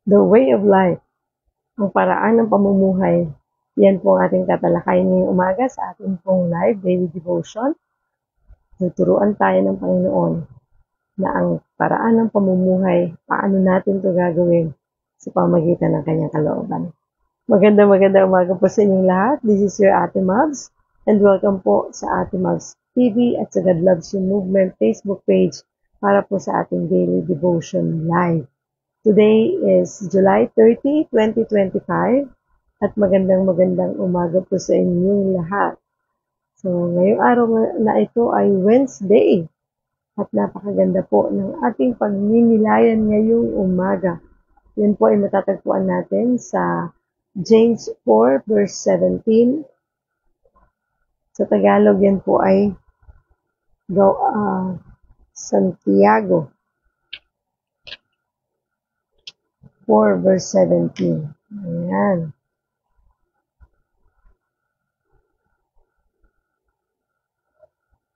The way of life, ang paraan ng pamumuhay. Yan po ang ating tatalakayin ngayong umaga sa ating pong live daily devotion. Tuturuan tayo ng Panginoon na ang paraan ng pamumuhay, paano natin ito gagawin sa pamagitan ng kanyang kalooban. Magandang umaga po sa inyong lahat. This is your Ate Mavs and welcome po sa Ate Mavs TV at sa God Loves You Movement Facebook page para po sa ating daily devotion live. Today is July 30, 2025 at magandang umaga po sa inyong lahat. So ngayong araw na ito ay Wednesday at napakaganda po ng ating pagninilayan ngayong umaga. Yan po ay matatagpuan natin sa James 4 verse 17. Sa Tagalog yan po ay Santiago 4 verse 17. Ayan.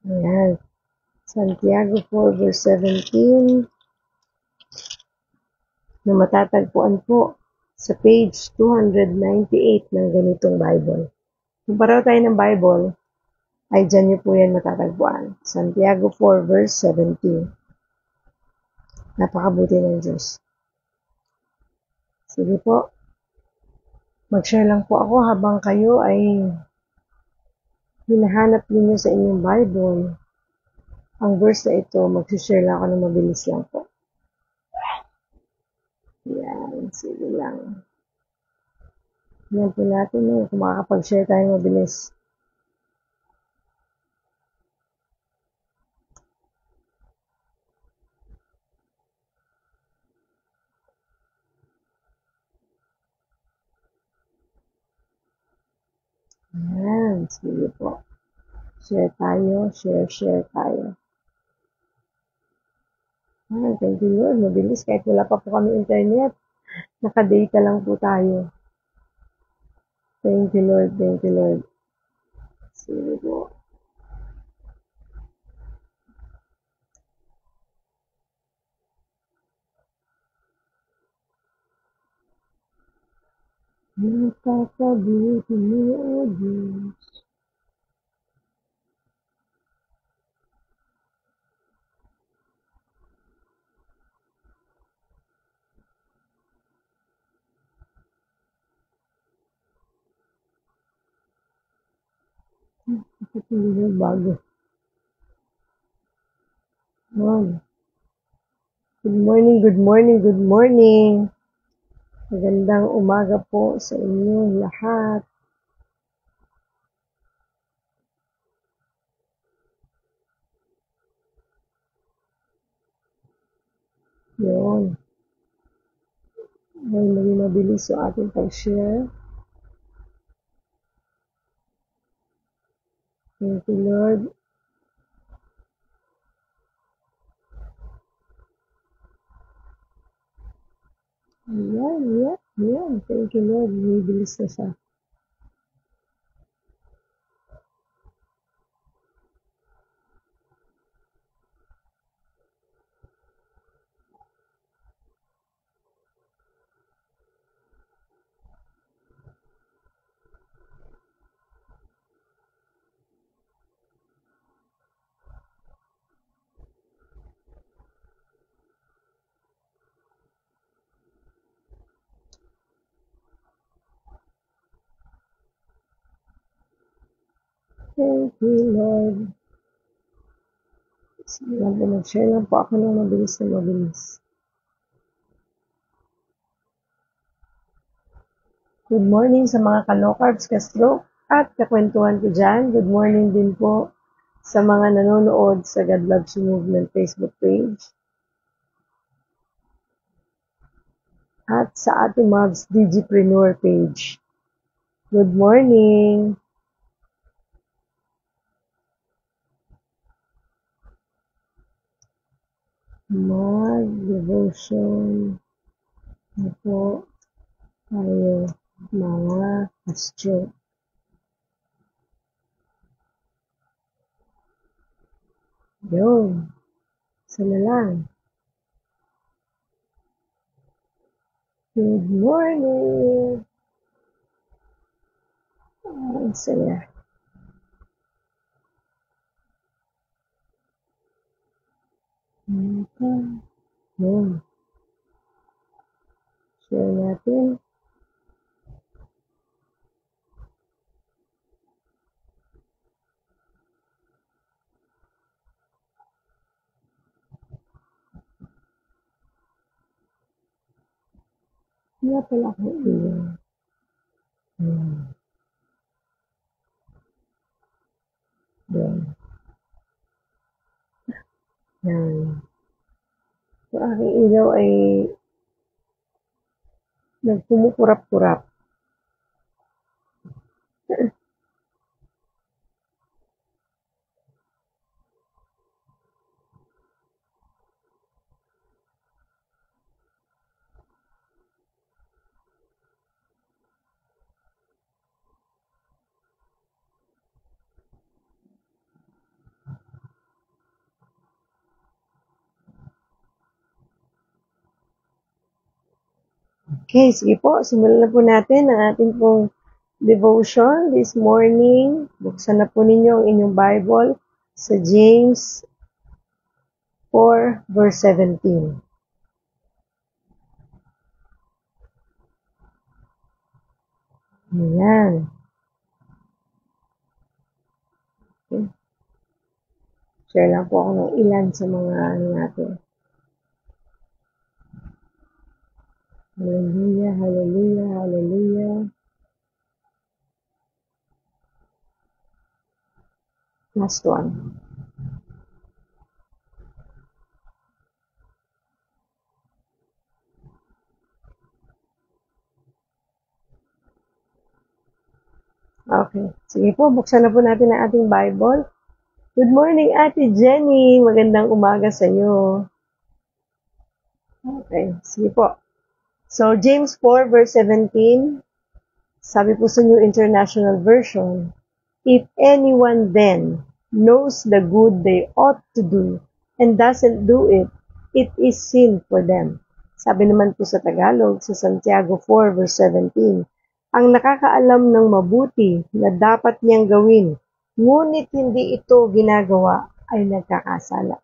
Ayan. Santiago 4 verse 17 na matatagpuan po sa page 298 ng ganitong Bible. Kung pareho tayo ng Bible, ay dyan niyo po yan matatagpuan. Santiago 4 verse 17. Napakabuti ng Diyos. Sige po. Mag-share lang po ako habang kayo ay hinahanap ninyo sa inyong Bible. Ang verse na ito, mag-share lang ako ng mabilis lang po. Yan, sige lang. Yan po natin kung makakapag-share tayo mabilis. Yan, sige po. Share tayo, share tayo. Thank you Lord, mabilis kahit wala pa po kami internet. Naka-data lang po tayo. Thank you Lord. Sige po. Napakabuti mo, O Diyos. Hindi na bago. Good morning. Magandang umaga po sa inyong lahat. Yun. Ay, maging mabilis yung ating pag-share. Thank you, Lord. Ayan. Thank you, Lord. Mabilis na siya. Thank you, Lord. Sige lang po, mag-share lang po ako ng mabilis. Good morning sa mga ka-low-carbs, ka-stroke, at kakwentuhan ko dyan. Good morning din po sa mga nanonood sa God Loves You Movement Facebook page. At sa ating Mavs Digipreneur page. Good morning! Mag-devotion na po tayo mga ka-stroke. Yun. Isa na lang. Good morning! Ang saya. Yun. Share natin. Wala pala akong iyo. Yan. Yan. Yung aking ilaw ay nagpumukurap-kurap. Okay, sige po. Simulan na po natin ang ating pong devotion this morning. Buksan na po ninyo ang inyong Bible sa James 4 verse 17. Ayan. Okay. Share lang po ako ng ilan sa mga natin. Hallelujah, hallelujah, hallelujah. Last one. Okay. Sige po, buksan na po natin ang ating Bible. Good morning, Ate Jenny. Magandang umaga sa iyo. Okay, sige po. So, James 4 verse 17, sabi po sa New International Version, if anyone then knows the good they ought to do and doesn't do it, it is sin for them. Sabi naman po sa Tagalog, sa Santiago 4 verse 17, ang nakakaalam ng mabuti na dapat niyang gawin, ngunit hindi ito ginagawa, ay nagkakasala.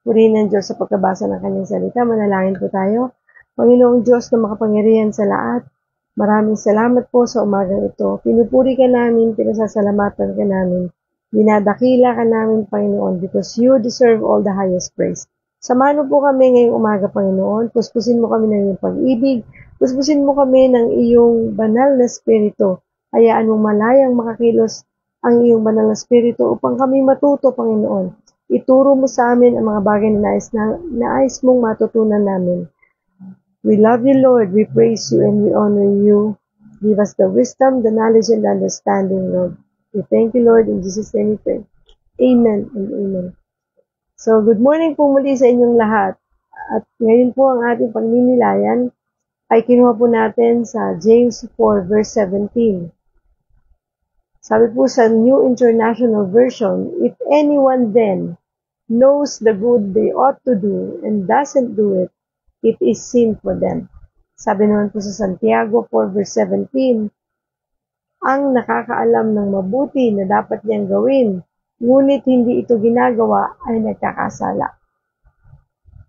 Purihin ng Diyos sa pagkabasa ng kanyang salita. Manalangin po tayo. Panginoong Diyos na makapangyarihan sa lahat, maraming salamat po sa umagang ito. Pinupuri ka namin, pinasasalamatan ka namin, dinadakila ka namin, Panginoon, because you deserve all the highest praise. Samahan po kami ngayong umaga, Panginoon. Puspusin mo kami ng iyong pag-ibig. Puspusin mo kami ng iyong banal na spirito. Hayaan mong malayang makakilos ang iyong banal na spirito upang kami matuto, Panginoon. Ituro mo sa amin ang mga bagay na nais mong matutunan namin. We love you, Lord. We praise you and we honor you. Give us the wisdom, the knowledge, and understanding, Lord. We thank you, Lord. In Jesus' name we pray. Amen and amen. So, good morning po muli sa inyong lahat. At ngayon po ang ating pagninilayan ay kinuha po natin sa James 4 verse 17. Sabi po sa New International Version, if anyone then knows the good they ought to do and doesn't do it, it is sin for them. Sabi naman po sa Santiago 4 verse 17, ang nakakaalam ng mabuti na dapat niyang gawin, ngunit hindi ito ginagawa, ay nagkakasala.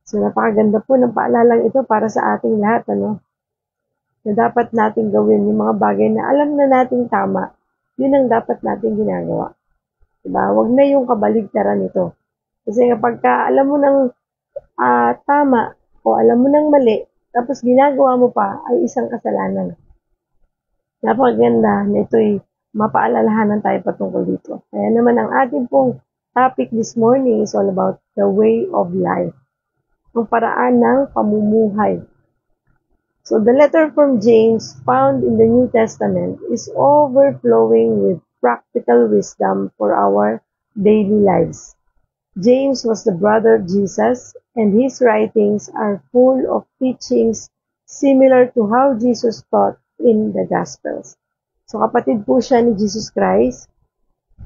So napakaganda po ng paalalang ito para sa ating lahat, na dapat nating gawin yung mga bagay na alam na nating tama, yun ang dapat nating ginagawa. Diba? Huwag na yung kabaligtaran nito. Kasi kapag alam mo ng tama o alam mo ng mali, tapos ginagawa mo pa, ay isang kasalanan. Napakaganda na ito'y mapaalalahanan tayo patungkol dito. Kaya naman ang ating pong topic this morning is all about the way of life. Ang paraan ng pamumuhay. So the letter from James found in the New Testament is overflowing with practical wisdom for our daily lives. James was the brother of Jesus, and his writings are full of teachings similar to how Jesus taught in the Gospels. So kapatid po siya ni Jesus Christ,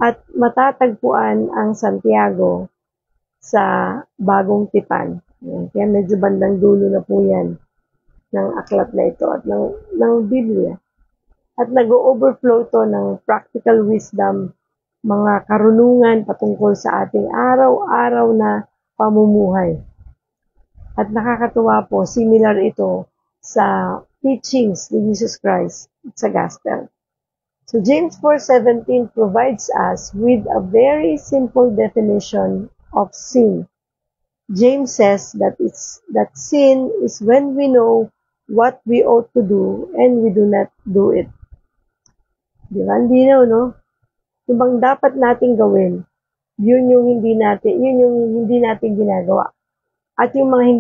at matatagpuan ang Santiago sa Bagong Tipan. Kaya medyo bandang dulo na po yan ng aklat na ito at ng Biblia. At nag-overflow to ng practical wisdom, mga karunungan patungkol sa ating araw-araw na pamumuhay. At nakakatuwa po, similar ito sa teachings ni Jesus Christ sa Gospel. So James 4:17 provides us with a very simple definition of sin. James says that sin is when we know what we ought to do and we do not do it. Di ba? Hindi no? Yung bang dapat nating gawin, yun yung hindi natin ginagawa. At yung mga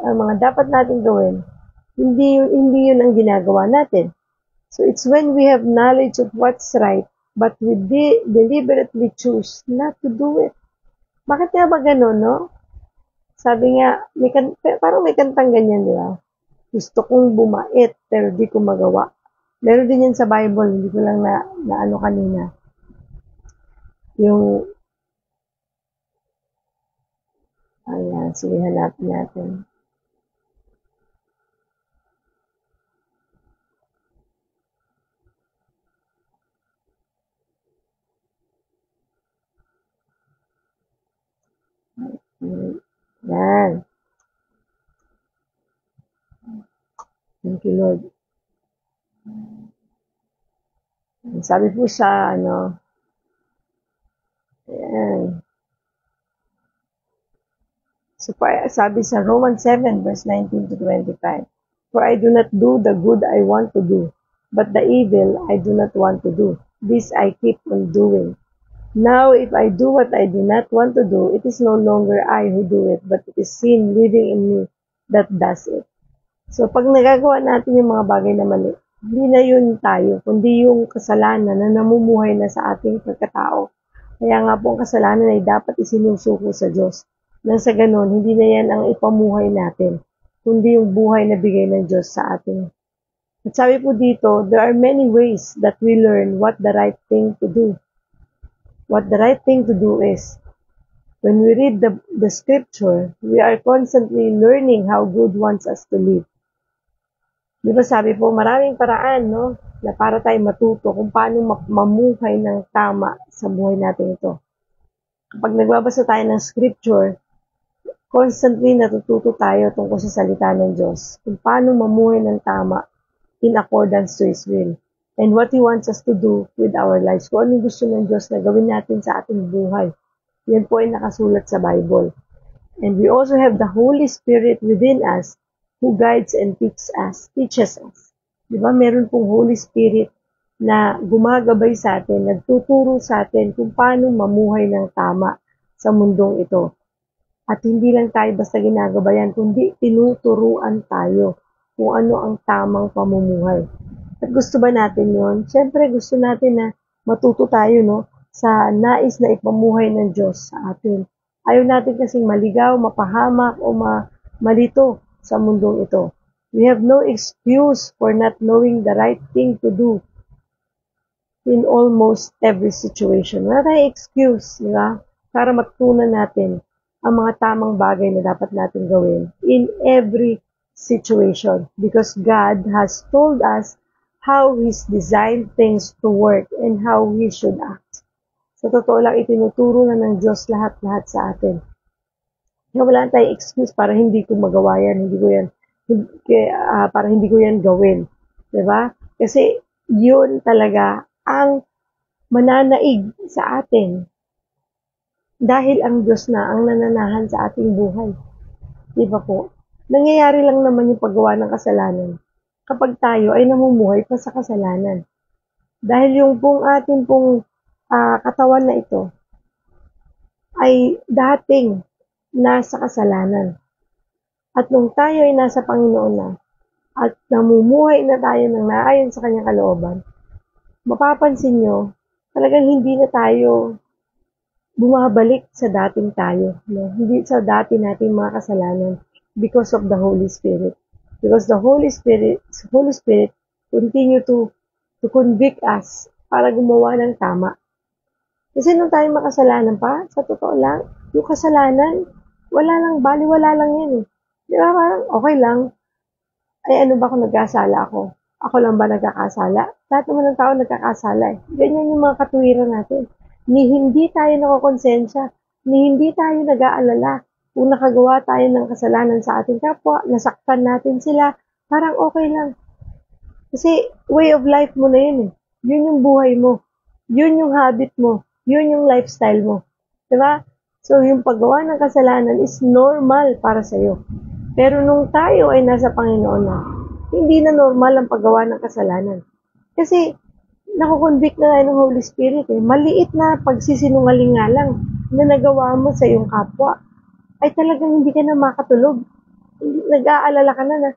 mga dapat nating gawin, hindi yun ang ginagawa natin. So it's when we have knowledge of what's right, but we deliberately choose not to do it. Bakit nga ba ganun, no? Sabi nga, parang may kantang ganyan, di ba? Gusto kong bumait, pero di ko magawa. Meron din yan sa Bible, hindi ko lang na ano kanina. Ayan, sige, hanapin natin. Yan. Thank you, Lord. Sabi po sa, ayan. So, sabi sa Romans 7, verse 19 to 25, For I do not do the good I want to do, but the evil I do not want to do. This I keep on doing. Now, if I do what I do not want to do, it is no longer I who do it, but it is sin living in me that does it. So, pag nagagawa natin yung mga bagay na mali, hindi na yun tayo, kundi yung kasalanan na namumuhay na sa ating pagkatao. Kaya nga po ang kasalanan ay dapat isinusuko sa Diyos. Nang sa ganon, hindi na yan ang ipamuhay natin, kundi yung buhay na bigay ng Diyos sa atin. At sabi po dito, there are many ways that we learn what the right thing to do. What the right thing to do is, when we read the scripture, we are constantly learning how God wants us to live. Di ba sabi po, maraming paraan, no? Na para tayo matuto kung paano mamuhay ng tama sa buhay natin ito. Kapag nagbabasa tayo ng scripture, constantly natututo tayo tungkol sa salita ng Diyos. Kung paano mamuhay ng tama in accordance to His will. And what He wants us to do with our lives. Kung anong gusto ng Diyos na gawin natin sa ating buhay. Yan po ay nakasulat sa Bible. And we also have the Holy Spirit within us who guides and teaches us. Diba? Meron pong Holy Spirit na gumagabay sa atin, nagtuturo sa atin kung paano mamuhay ng tama sa mundong ito. At hindi lang tayo basta ginagabayan, kundi tinuturuan tayo kung ano ang tamang pamumuhay. At gusto ba natin yon? Siyempre gusto natin na matuto tayo sa nais na ipamuhay ng Diyos sa atin. Ayaw natin kasing maligaw, mapahamak o malito sa mundong ito. We have no excuse for not knowing the right thing to do in almost every situation. Wala tayong excuse, di ba? Para matutunan natin ang mga tamang bagay na dapat natin gawin in every situation. Because God has told us how He's designed things to work and how we should act. Sa totoo lang, itinuturo na ng Diyos lahat-lahat sa atin. Kaya wala tayong excuse para hindi ko magawa yan, para hindi ko yan gawin. Diba? Kasi yun talaga ang mananaig sa atin. Dahil ang Diyos na ang nananahan sa ating buhay. Diba po? Nangyayari lang naman yung paggawa ng kasalanan kapag tayo ay namumuhay pa sa kasalanan. Dahil yung ating katawan na ito ay dating nasa kasalanan. At nung tayo ay nasa Panginoon na at namumuhay na tayo ng naayon sa Kanyang kalooban, mapapansin nyo, talagang hindi na tayo bumabalik sa dating tayo. No? Hindi sa dati nating mga kasalanan because of the Holy Spirit. Because the Holy Spirit continue to convict us para gumawa ng tama. Kasi nung tayo makasalanan pa, sa totoo lang, yung kasalanan, wala lang yan eh. Di ba? Parang okay lang. ay ano ba kung nagkasala ako? Ako lang ba nagkakasala? Lahat naman ng tao nagkakasala eh. Ganyan yung mga katuwiran natin. Ni hindi tayo nakokonsensya, ni hindi tayo nag-aalala kung nakagawa tayo ng kasalanan sa ating kapwa, nasaktan natin sila, parang okay lang. Kasi way of life mo na yun eh. Yun yung buhay mo. Yun yung habit mo. Yun yung lifestyle mo. Diba? So, yung paggawa ng kasalanan is normal para sa'yo. Pero nung tayo ay nasa Panginoon na, hindi na normal ang paggawa ng kasalanan. Kasi, nakukonvict na tayo ng Holy Spirit eh. Maliit na pagsisinungaling nga lang na nagawa mo sa iyong kapwa, ay talagang hindi ka na makatulog. Nag-aalala ka na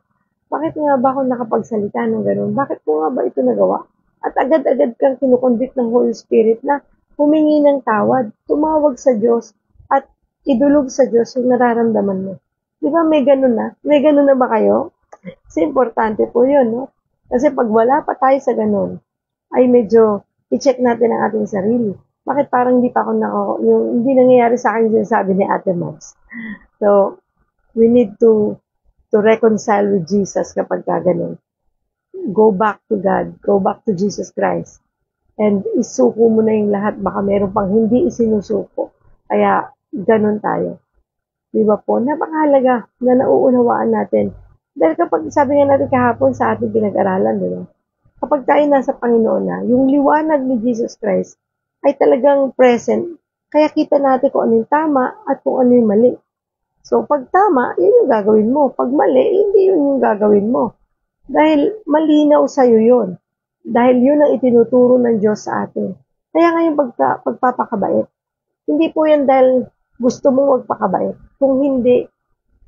bakit nga ba ako nakapagsalita ng gano'n? Bakit ko nga ba ito nagawa? At agad-agad kang kinukonvict ng Holy Spirit na humingi ng tawad, tumawag sa Diyos, at idulog sa Diyos yung nararamdaman mo. Di ba may gano'n na? May gano'n na ba kayo? Kasi importante po yun, no? Kasi pag wala pa tayo sa gano'n, ay medyo i-check natin ang ating sarili. Bakit parang hindi pa ako hindi nangyayari sa akin yung sabi ni Ate Moms. So, we need to reconcile with Jesus kapag ganun. Go back to God. Go back to Jesus Christ. And isuko mo na yung lahat. Baka meron pang hindi isinusuko. Kaya, ganun tayo. Di ba po? Napakahalaga na nauunawaan natin. Dahil kapag sabi nga natin kahapon sa ating pinag-aralan, di ba? Kapag tayo nasa Panginoon na, yung liwanag ni Jesus Christ ay talagang present. Kaya kita natin kung ano yung tama at kung ano yung mali. So, pag tama, yun yung gagawin mo. Pag mali, hindi yun yung gagawin mo. Dahil malinaw sa'yo yun. Dahil yun ang itinuturo ng Diyos sa atin. Kaya ngayon pagpapakabait, hindi po yan dahil gusto mong magpakabait. Kung hindi,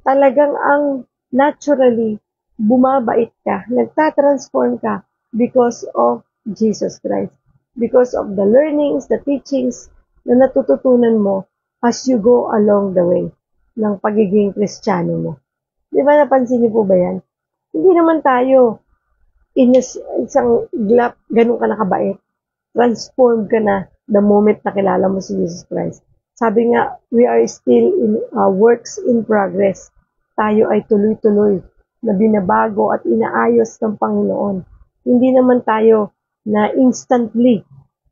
talagang ang naturally bumabait ka, nagtatransform ka because of Jesus Christ. Because of the learnings, the teachings na natututunan mo as you go along the way ng pagiging Kristiyano mo. Di ba napansin niyo po ba yan? Hindi naman tayo isang glap, ganun ka nakabait. Transformed ka na the moment na kilala mo si Jesus Christ. Sabi nga, we are still in works in progress. Tayo ay tuloy-tuloy na binabago at inaayos ng Panginoon. Hindi naman tayo na instantly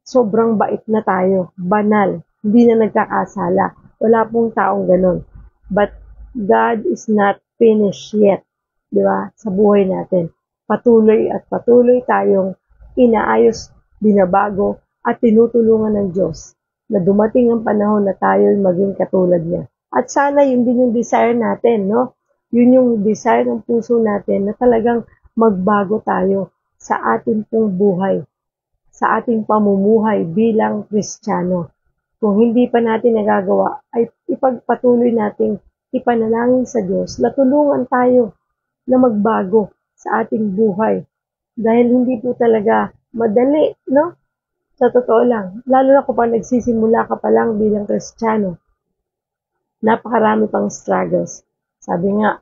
sobrang bait na tayo, banal, hindi na nagkakasala. Wala pong taong ganun. But God is not finished yet, di ba? Sa buhay natin. Patuloy at patuloy tayong inaayos, binabago, at tinutulungan ng Diyos na dumating ang panahon na tayo maging katulad niya. At sana yun din yung desire natin, no? Yun yung desire ng puso natin na talagang magbago tayo sa ating pong buhay, sa ating pamumuhay bilang Kristiyano. Kung hindi pa natin nagagawa, ay ipagpatuloy nating ipanalangin sa Diyos na tulungan tayo na magbago sa ating buhay. Dahil hindi po talaga madali, no? Sa totoo lang, lalo na kung nagsisimula ka pa lang bilang Kristiyano, napakarami pang struggles. Sabi nga,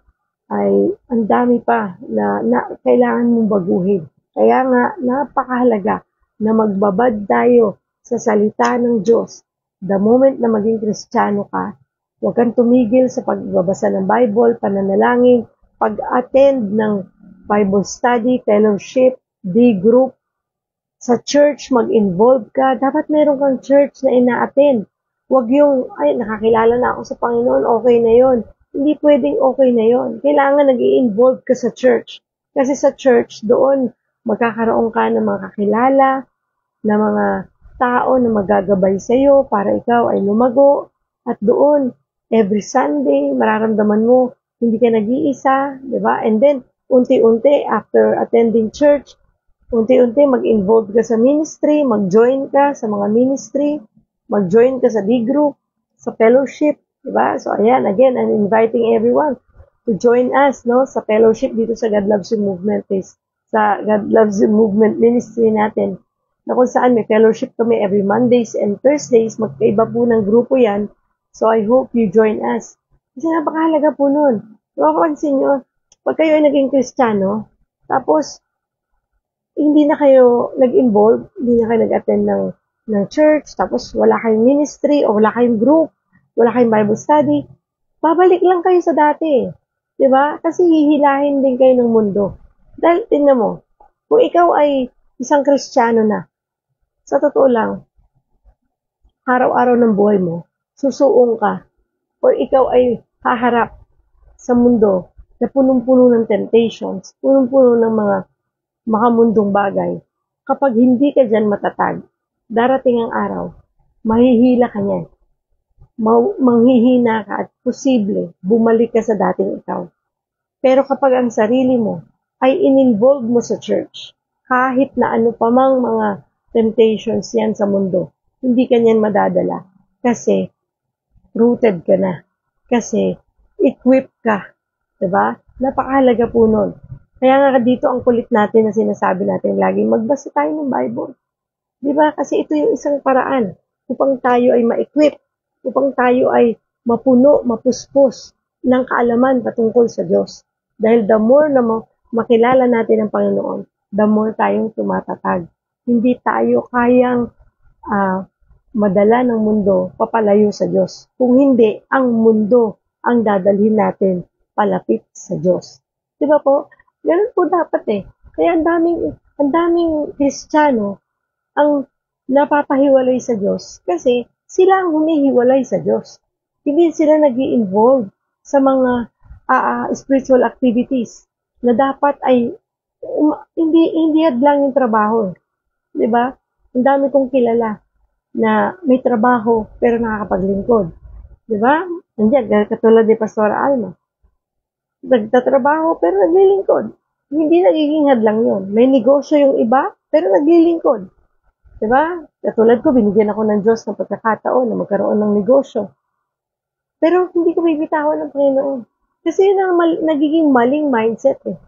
ay ang dami pa na kailangan mong baguhin. Kaya nga, napakahalaga na magbabad tayo sa salita ng Diyos. The moment na maging Kristiyano ka, huwag kang tumigil sa pagbabasa ng Bible, pananalangin, pag-attend ng Bible study, fellowship, D-group, sa church, mag-involve ka. Dapat meron kang church na ina-attend. Huwag yung, ay, nakakilala na ako sa Panginoon, okay na yon. Hindi pwedeng okay na yon. Kailangan nag-i-involve ka sa church. Kasi sa church, doon, magkakaroon ka ng mga kakilala, na mga tao na magagabay sa iyo para ikaw ay lumago. At doon, every Sunday, mararamdaman mo, hindi ka nag-iisa, di ba? And then, unti-unti, after attending church, unti-unti mag-involve ka sa ministry, mag-join ka sa mga ministry, mag-join ka sa D-group, sa fellowship, di ba? So, ayan, again, I'm inviting everyone to join us, no, sa fellowship dito sa God Loves You Movement, sa God Loves You Movement ministry natin, na kung saan may fellowship kami every Mondays and Thursdays, magkaiba po ng grupo yan. So, I hope you join us. Kasi napakahalaga po nun. Makapansin nyo, pag kayo ay naging Kristiyano, tapos, hindi na kayo nag-involve, hindi na kayo nag-attend ng church, tapos wala kayong ministry, o wala kayong group, wala kayong Bible study, babalik lang kayo sa dati. Diba? Kasi hihilahin din kayo ng mundo. Dahil, tingnan mo, kung ikaw ay isang Kristiyano na, sa totoo lang, araw-araw ng buhay mo, susuong ka, or ikaw ay haharap sa mundo na punong-puno ng temptations, punong-puno ng mga makamundong bagay. Kapag hindi ka dyan matatag, darating ang araw, mahihila ka niyan. Manghihina ka at posible bumalik ka sa dating ikaw. Pero kapag ang sarili mo ay in-involve mo sa church, kahit na ano pa mang mga temptations yan sa mundo, hindi ka niyan madadala kasi rooted ka na. Kasi equipped ka. Diba? Napakahalaga po nun. Kaya nga dito ang kulit natin na sinasabi natin lagi, magbasa tayo ng Bible. Diba? Kasi ito yung isang paraan upang tayo ay ma-equip, upang tayo ay mapuno, mapuspos ng kaalaman patungkol sa Diyos. Dahil the more na makilala natin ang Panginoon, the more tayong tumatatag. Hindi tayo kayang madala ng mundo papalayo sa Diyos. Kung hindi, ang mundo ang dadalhin natin palapit sa Diyos. Di ba po? Ganun po dapat eh. Kaya ang daming Kristiyano ang napapahiwalay sa Diyos kasi sila ang humihiwalay sa Diyos. Hindi sila nag-i-involve sa mga spiritual activities na dapat ay hindi hadlang yung trabaho. 'Di ba? Ang dami kong kilala na may trabaho pero nakakapaglingkod. 'Di ba? Nandiyan katulad ni Pastor Alma. Nagtatrabaho pero naglilingkod. Hindi nagiging hadlang 'yon. May negosyo yung iba pero naglilingkod. 'Di ba? Katulad ko, binigyan ako ng Diyos ng pagkakataon na magkaroon ng negosyo. Pero hindi ko bibitawan ng Panginoon. Kasi yun ang nagiging maling mindset eh.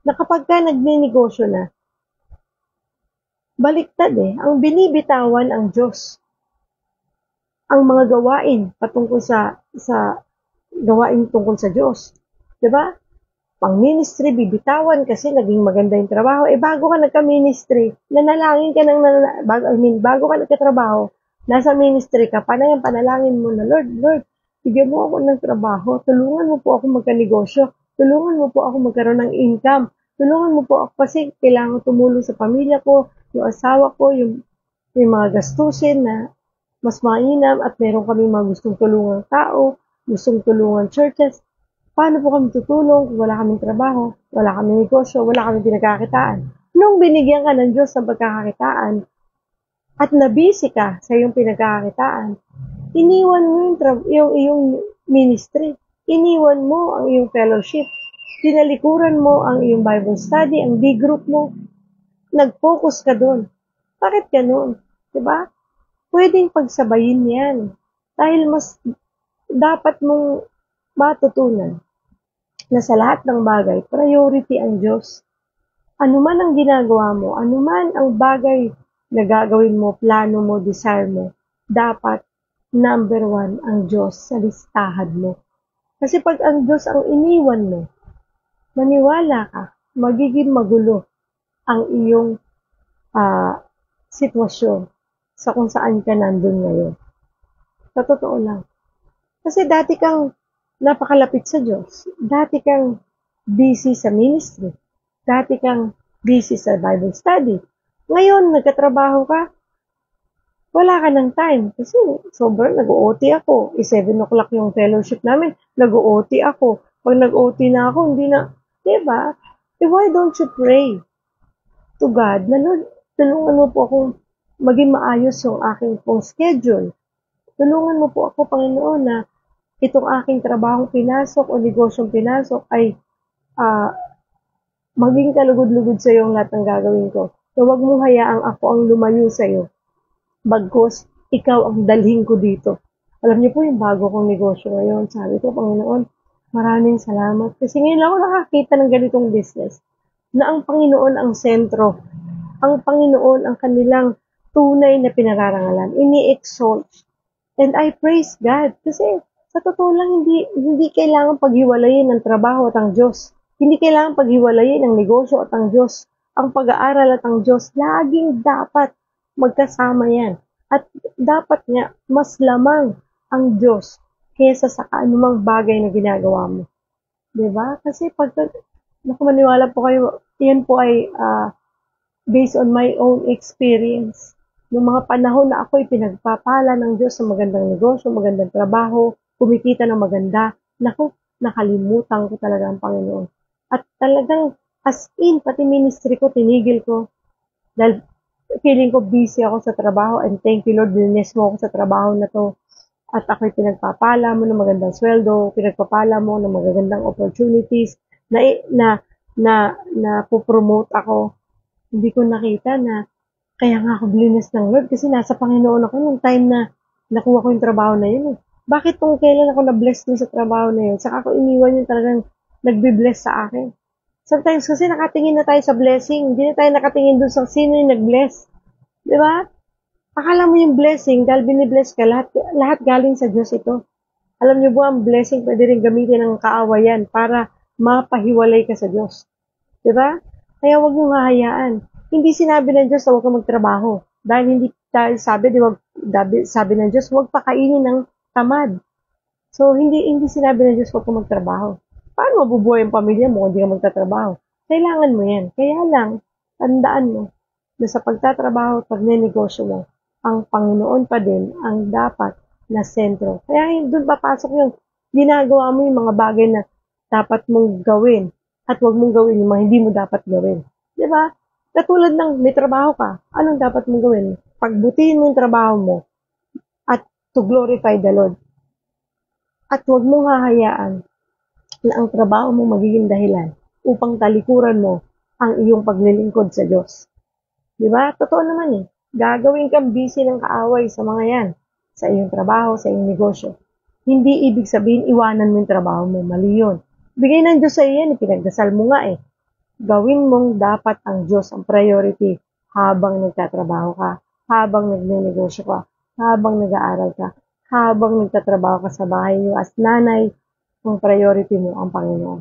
Na kapag ka nagnenegosyo na, baliktad eh. Ang binibitawan ang Diyos. Ang mga gawain patungkol sa gawain tungkol sa Diyos. 'Di ba? Pang ministry, bibitawan kasi naging maganda yung trabaho. Eh, bago ka nagka-ministry, nanalangin ka bago ka nagkatrabaho, nasa ministry ka, panalangin mo na, Lord, bigyan mo ako ng trabaho, tulungan mo po ako magka-negosyo, tulungan mo po ako magkaroon ng income, tulungan mo po ako kasi kailangan tumulong sa pamilya ko, yung asawa ko, yung mga gastusin na mas mainam at meron kami mga gustong tulungan tao, gustong tulungan churches. Paano po kami tutulong kung wala kaming trabaho, wala kaming negosyo, wala kaming pinagkakitaan? Nung binigyan ka ng Diyos ng pagkakakitaan at nabisi ka sa iyong pinagkakakitaan, iniwan mo yung iyong ministry, iniwan mo ang iyong fellowship, tinalikuran mo ang iyong Bible study, ang B-group mo, nag-focus ka doon. Bakit ganun? Diba? Pwedeng pagsabayin yan. Dahil mas dapat mong matutunan na sa lahat ng bagay, priority ang Diyos. Ano man ang ginagawa mo, ano man ang bagay na gagawin mo, plano mo, desire mo, dapat number 1 ang Diyos sa listahan mo. Kasi pag ang Diyos ang iniwan mo, maniwala ka, magiging magulo ang iyong sitwasyon sa kung saan ka nandun ngayon. Sa totoo lang. Kasi dati kang napakalapit sa Diyos. Dati kang busy sa ministry. Dati kang busy sa Bible study. Ngayon, nagkatrabaho ka, wala ka ng time. Kasi sobrang nag-OT ako. 7 o'clock yung fellowship namin. Nag-OT ako. Pag nag-OT na ako, hindi na, diba? Why don't you pray to God na, Lord, tulungan mo po akong maging maayos yung aking pong schedule. Tulungan mo po ako, Panginoon, na itong aking trabahong pinasok o negosyong pinasok ay maging kalugod-lugod sa iyo ang lahat ng gagawin ko. So, huwag mo hayaang ako ang lumayo sa iyo. Bagkus, ikaw ang dalhin ko dito. Alam niyo po yung bago kong negosyo ngayon. Sabi ko, Panginoon, maraming salamat. Kasi ngayon ako nakakita ng ganitong business na ang Panginoon ang sentro. Ang Panginoon ang kanilang tunay na pinararangalan. Ini-exalt. And I praise God. Kasi sa totoo lang, hindi kailangan paghiwalayin ang trabaho at ang Diyos. Hindi kailangan paghiwalayin ang negosyo at ang Diyos. Ang pag-aaral at ang Diyos, laging dapat magkasama yan. At dapat nga, mas lamang ang Diyos kaysa sa anumang bagay na ginagawa mo. Diba? Kasi naku, maniwala po kayo, yan po ay based on my own experience. Noong mga panahon na ako'y pinagpapala ng Diyos sa magandang negosyo, magandang trabaho, kumikita ng maganda, naku, nakalimutan ko talaga ang Panginoon. At talagang as in, pati ministry ko, tinigil ko. Dahil feeling ko busy ako sa trabaho and thank you Lord, bless mo ako sa trabaho na to. At ako'y pinagpapala mo ng magandang sweldo, pinagpapala mo ng magagandang opportunities, na po-promote ako. Hindi ko nakita na kaya nga ako blinis ng Lord kasi nasa Panginoon ako nung time na nakuha ko yung trabaho na yun. Bakit kung kailan ako na-bless dun sa trabaho na yun, saka ako iniwan yung talagang nagbe-bless sa akin. Sometimes kasi nakatingin na tayo sa blessing, hindi na tayo nakatingin dun sa sino yung nag-bless. Di ba? Akala mo yung blessing, dahil binibless ka, lahat galing sa Diyos ito. Alam niyo po, ang blessing pwede rin gamitin ng kaawayan para mapahiwalay ka sa Diyos. Di ba? Kaya huwag mong hahayaan. Hindi sinabi ng Diyos na huwag kang magtrabaho. Dahil hindi tayo sabi ng Diyos, huwag pakainin ng tamad. So, hindi sinabi ng Diyos huwag kang magtrabaho. Paano mabubuhay ang pamilya mo kung hindi ka magtatrabaho? Kailangan mo yan. Kaya lang, tandaan mo na sa pagtatrabaho at pagnenegosyo mo, ang Panginoon pa din ang dapat na sentro. Kaya doon papasok yung ginagawa mo yung mga bagay na dapat mong gawin at huwag mong gawin yung mga hindi mo dapat gawin. Di ba? Katulad ng may trabaho ka, anong dapat mong gawin? Pagbutihin mo yung trabaho mo at to glorify the Lord. At huwag mong hahayaan na ang trabaho mo magiging dahilan upang talikuran mo ang iyong paglilingkod sa Diyos. Di ba? Totoo naman eh. Gagawin kang busy ng kaaway sa mga yan. Sa iyong trabaho, sa iyong negosyo. Hindi ibig sabihin iwanan mo yung trabaho mo. Mali yun. Bigay ng Diyos sa iyo yan. Pinagdasal mo nga eh. Gawin mong dapat ang Diyos ang priority habang nagtatrabaho ka, habang nagnenegosyo ka, habang nag-aaral ka, habang nagtatrabaho ka sa bahay niyo as nanay, ang priority mo ang Panginoon.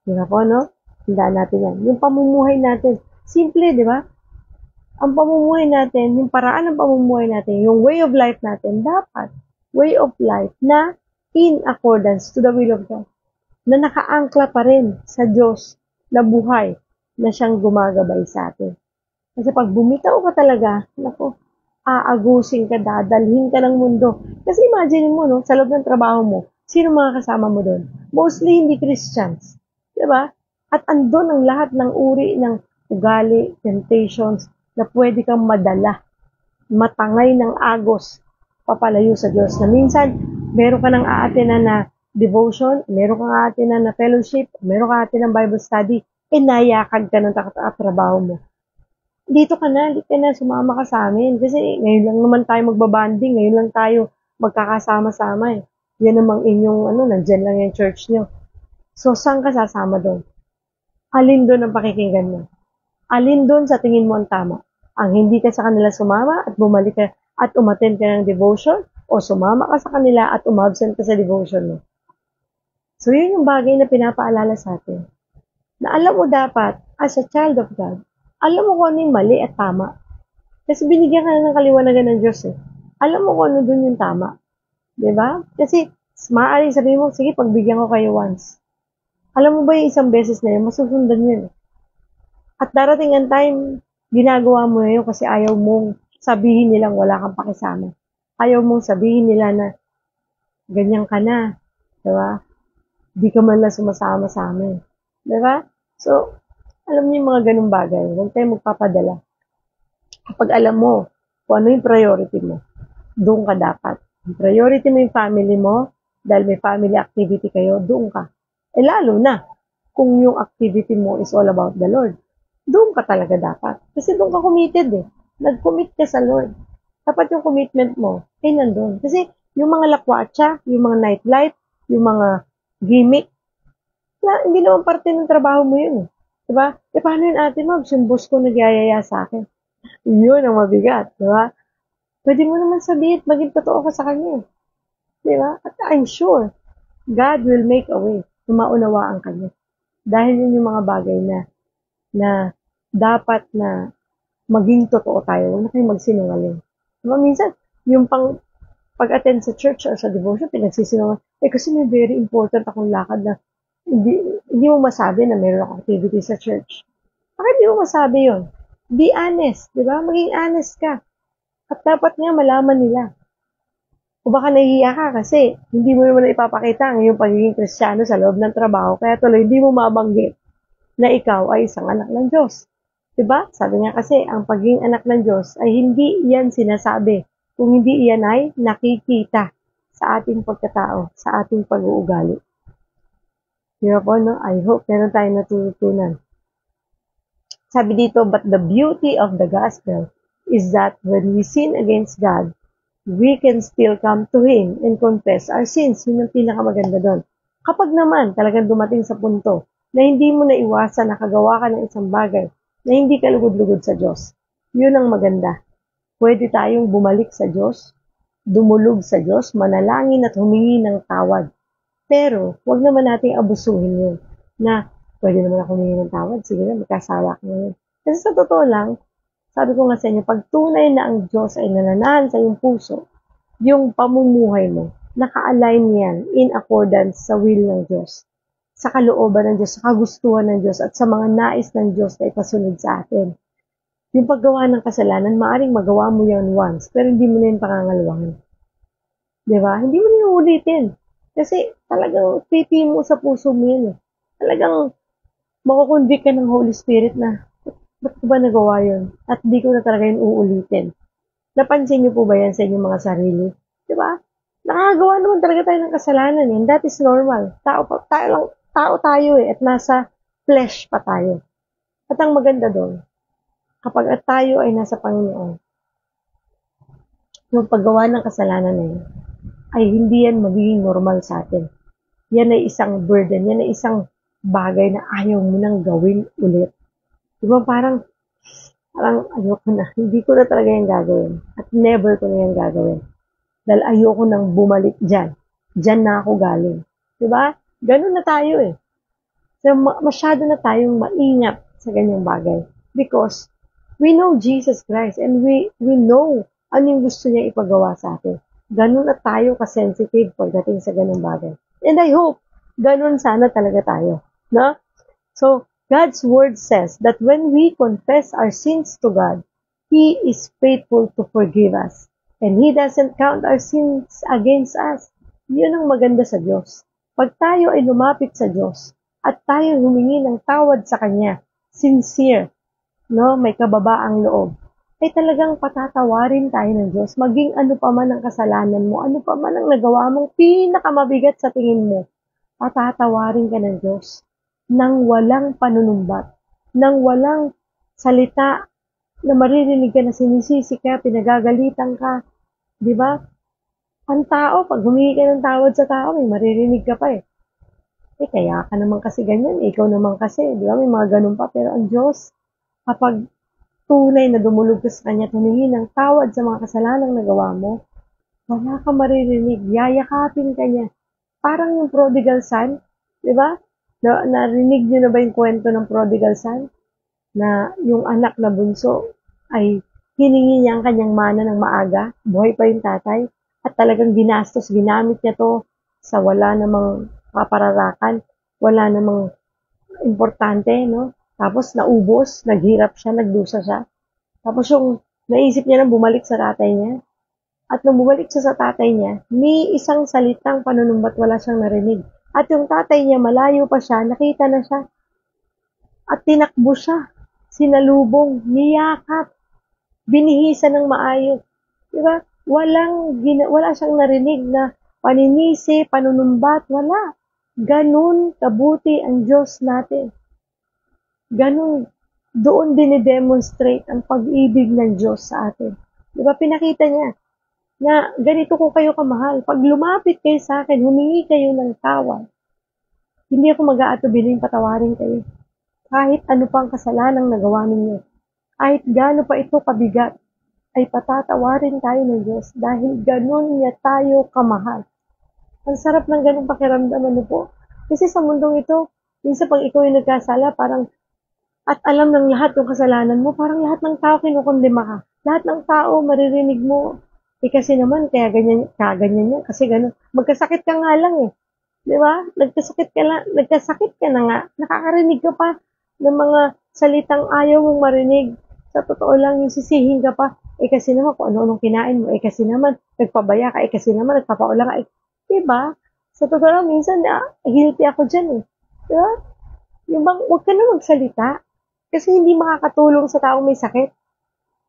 Di ba po, no? Tandaan natin yan. Yung pamumuhay natin, simple, di ba? Ang pamumuhay natin, yung paraan ng pamumuhay natin, yung way of life natin, dapat way of life na in accordance to the will of God, na nakaangkla pa rin sa Diyos na buhay na siyang gumagabay sa atin. Kasi pag bumitaw ka talaga, naku, aagusin ka, dadalhin ka ng mundo. Kasi imagine mo, no, sa loob ng trabaho mo, sino mga kasama mo doon? Mostly hindi Christians. Diba? At andun ang lahat ng uri ng ugali, temptations, na pwede kang madala, matangay ng agos, papalayo sa Diyos. Na minsan, meron ka ng aatenan na devotion, meron kang aatenan na fellowship, meron ka aatenan ng Bible study, nayakag ka ng trabaho mo. Dito ka na, sumama ka sa amin. Kasi ngayon lang naman tayo magbabanding, ngayon lang tayo magkakasama-sama eh. Yan namang inyong, nandyan lang yung church nyo. So, saan ka sasama doon? Alin doon ang pakikinggan mo? Alin doon sa tingin mo ang tama? Ang hindi ka sa kanila sumama at bumalik ka at umattend ka ng devotion o sumama ka sa kanila at umabsent ka sa devotion mo. So, yun yung bagay na pinapaalala sa atin. Na alam mo dapat, as a child of God, alam mo kung ano yung mali at tama. Kasi binigyan ka na ng kaliwanagan ng Diyos eh. Alam mo kung ano dun yung tama. Diba? Kasi, maaaring sabihin mo, sige, pagbigyan ko kayo once. Alam mo ba yung isang beses na yun, masusundan yun. At darating ang time, ginagawa mo na yun kasi ayaw mong sabihin nilang wala kang pakisama. Ayaw mong sabihin nila na ganyan ka na. Diba? Di ka man lang sumasama sa amin. Diba? So, alam niyo yung mga ganung bagay. Huwag tayo magpapadala. Kapag alam mo kung ano yung priority mo, doon ka dapat. Yung priority mo yung family mo, dahil may family activity kayo, doon ka. Eh lalo na, kung yung activity mo is all about the Lord, doon ka talaga dapat. Kasi doon ka committed eh. Nag-commit ka sa Lord. Dapat yung commitment mo, ay nandun. Kasi yung mga lakwatsa, yung mga nightlife, yung mga gimmick, hindi naman parte ng trabaho mo yun eh. Diba? E paano yun ate Mabs? Yung boss ko nagyayaya sa akin. Yun ang mabigat. Diba? Pwede mo naman sabihin, maging totoo ka sa kanya. Diba? At I'm sure, God will make a way na maunawaan ka niya. Dahil yun yung mga bagay na dapat na maging totoo tayo. Huwag na kayong magsinungaling. Diba? Minsan, yung pag-attend sa church or sa devotion, pinagsisinungaling. Kasi may very important akong lakad na hindi mo masabi na meron akong activity sa church. Bakit hindi mo masabi yun? Be honest, di ba? Maging honest ka. At dapat nga malaman nila. O baka nahihiya ka kasi hindi mo naman ipapakita ang iyong pagiging Kristiyano sa loob ng trabaho, kaya tuloy hindi mo mabanggit na ikaw ay isang anak ng Diyos. Diba? Sabi nga kasi, ang pagiging anak ng Diyos ay hindi iyan sinasabi, kung hindi iyan ay nakikita sa ating pagkatao, sa ating pag-uugali. Diba po, no? I hope meron tayong natutunan. Sabi dito, but the beauty of the gospel is that when we sin against God, we can still come to Him and confess our sins. Yun ang pinakamaganda doon. Kapag naman talagang dumating sa punto na hindi mo naiwasan nakagawa ka ng isang bagay na hindi ka lugod-lugod sa Diyos, yun ang maganda. Pwede tayong bumalik sa Diyos, dumulog sa Diyos, manalangin at humingi ng tawad. Pero, huwag naman nating abusuhin yun na pwede naman ako humingi ng tawad, sige na, magkasawa ka ngayon. Kasi sa totoo lang, sabi ko nga sa inyo, pag tunay na ang Diyos ay nananahan sa iyong puso, yung pamumuhay mo, naka-align yan in accordance sa will ng Diyos, sa kalooban ng Diyos, sa kagustuhan ng Diyos, at sa mga nais ng Diyos na ipasunod sa atin. Yung paggawa ng kasalanan, maaring magawa mo yan once, pero hindi mo na yung pangangalawahan. Diba? Hindi mo na ulitin. Kasi talagang pipi mo sa puso mo yun. Talagang makukonvict ka ng Holy Spirit na, ba't ko ba nagawa yun? At di ko na talaga yun uulitin. Napansin niyo po ba yan sa inyong mga sarili? Diba? Nakagawa naman talaga tayo ng kasalanan yan. That is normal. Tao tayo at nasa flesh pa tayo. At ang maganda doon, kapag tayo ay nasa Panginoon, yung paggawa ng kasalanan na yun, ay hindi yan magiging normal sa atin. Yan ay isang burden, yan ay isang bagay na ayaw mo nang gawin ulit. Diba parang ayoko na, hindi ko na talaga yan gagawin. At never ko na yan gagawin. Dahil ayoko nang bumalik dyan. Dyan na ako galing. Diba? Ganun na tayo eh. So, masyado na tayong maingat sa ganyang bagay. Because we know Jesus Christ and we know ano yung gusto niya ipagawa sa atin. Ganun na tayo ka-sensitive pagdating sa ganung bagay. And I hope, ganun sana talaga tayo. No? So, God's word says that when we confess our sins to God, He is faithful to forgive us. And He doesn't count our sins against us. Yun ang maganda sa Diyos. Pag tayo ay lumapit sa Diyos at tayo humingi ng tawad sa Kanya, sincere, no, may kababaang loob, ay talagang patatawarin tayo ng Diyos. Maging ano pa man ang kasalanan mo, ano pa man ang nagawa mong pinakamabigat sa tingin mo, patatawarin ka ng Diyos nang walang panunumbat, nang walang salita na maririnig ka na sinisisi ka, pinagagalitan ka, di ba? Ang tao, pag humingi ka ng tawad sa tao, may maririnig ka pa eh. Kaya ka naman kasi ganyan, ikaw naman kasi, di ba? May mga ganun pa, pero ang Diyos, kapag tunay na dumulog ka sa Kanya, humingi ng tawad sa mga kasalanang nagawa mo, wala ka maririnig, yayakapin ka niya. Parang yung prodigal son, di ba? Narinig niyo na ba yung kwento ng prodigal son? Na yung anak na bunso ay hiningi niya ang kanyang mana ng maaga, buhay pa yung tatay, at talagang ginamit niya to sa wala namang papararakan, wala namang importante, no? Tapos naubos, naghirap siya, nagdusa siya. Tapos yung naisip niya na bumalik sa tatay niya. At nung bumalik siya sa tatay niya, ni isang salitang panunumbat wala siyang narinig. At yung tatay niya, malayo pa siya, nakita na siya. At tinakbo siya, sinalubong, niyakap, binihisan ng maayos. Diba? Wala siyang narinig na paninisi, panunumbat, wala. Ganun kabuti ang Diyos natin. Ganun, doon dinidemonstrate ang pag-ibig ng Diyos sa atin. Diba? Pinakita niya na ganito ko kayo kamahal. Pag lumapit kayo sa akin, humingi kayo ng tawad. Hindi ako mag-aatubiling patawarin kayo. Kahit ano pang kasalanang nagawa ninyo, kahit gaano pa ito kabigat, ay patatawarin tayo ng Diyos dahil ganun niya tayo kamahal. Ang sarap ng ganung pakiramdam, ano po? Kasi sa mundong ito, minsan pag ikaw ay nagkasala, parang, at alam ng lahat yung kasalanan mo, parang lahat ng tao kinukondema ka. Lahat ng tao maririnig mo, kasi naman, kaya ganyan niya, kasi ganun. Magkasakit ka nga lang eh. Di ba? Nagkasakit ka na nga, nakakarinig ka pa ng mga salitang ayaw mong marinig. Sa totoo lang, yung sisihin ka pa, kasi naman kung ano-anong kinain mo, kasi naman nagpabaya ka, kasi naman nagpapaulang ka, di ba? Sa totoo lang, minsan, guilty ako dyan eh. Di ba? Yung bang, huwag ka na magsalita. Kasi hindi makakatulong sa taong may sakit.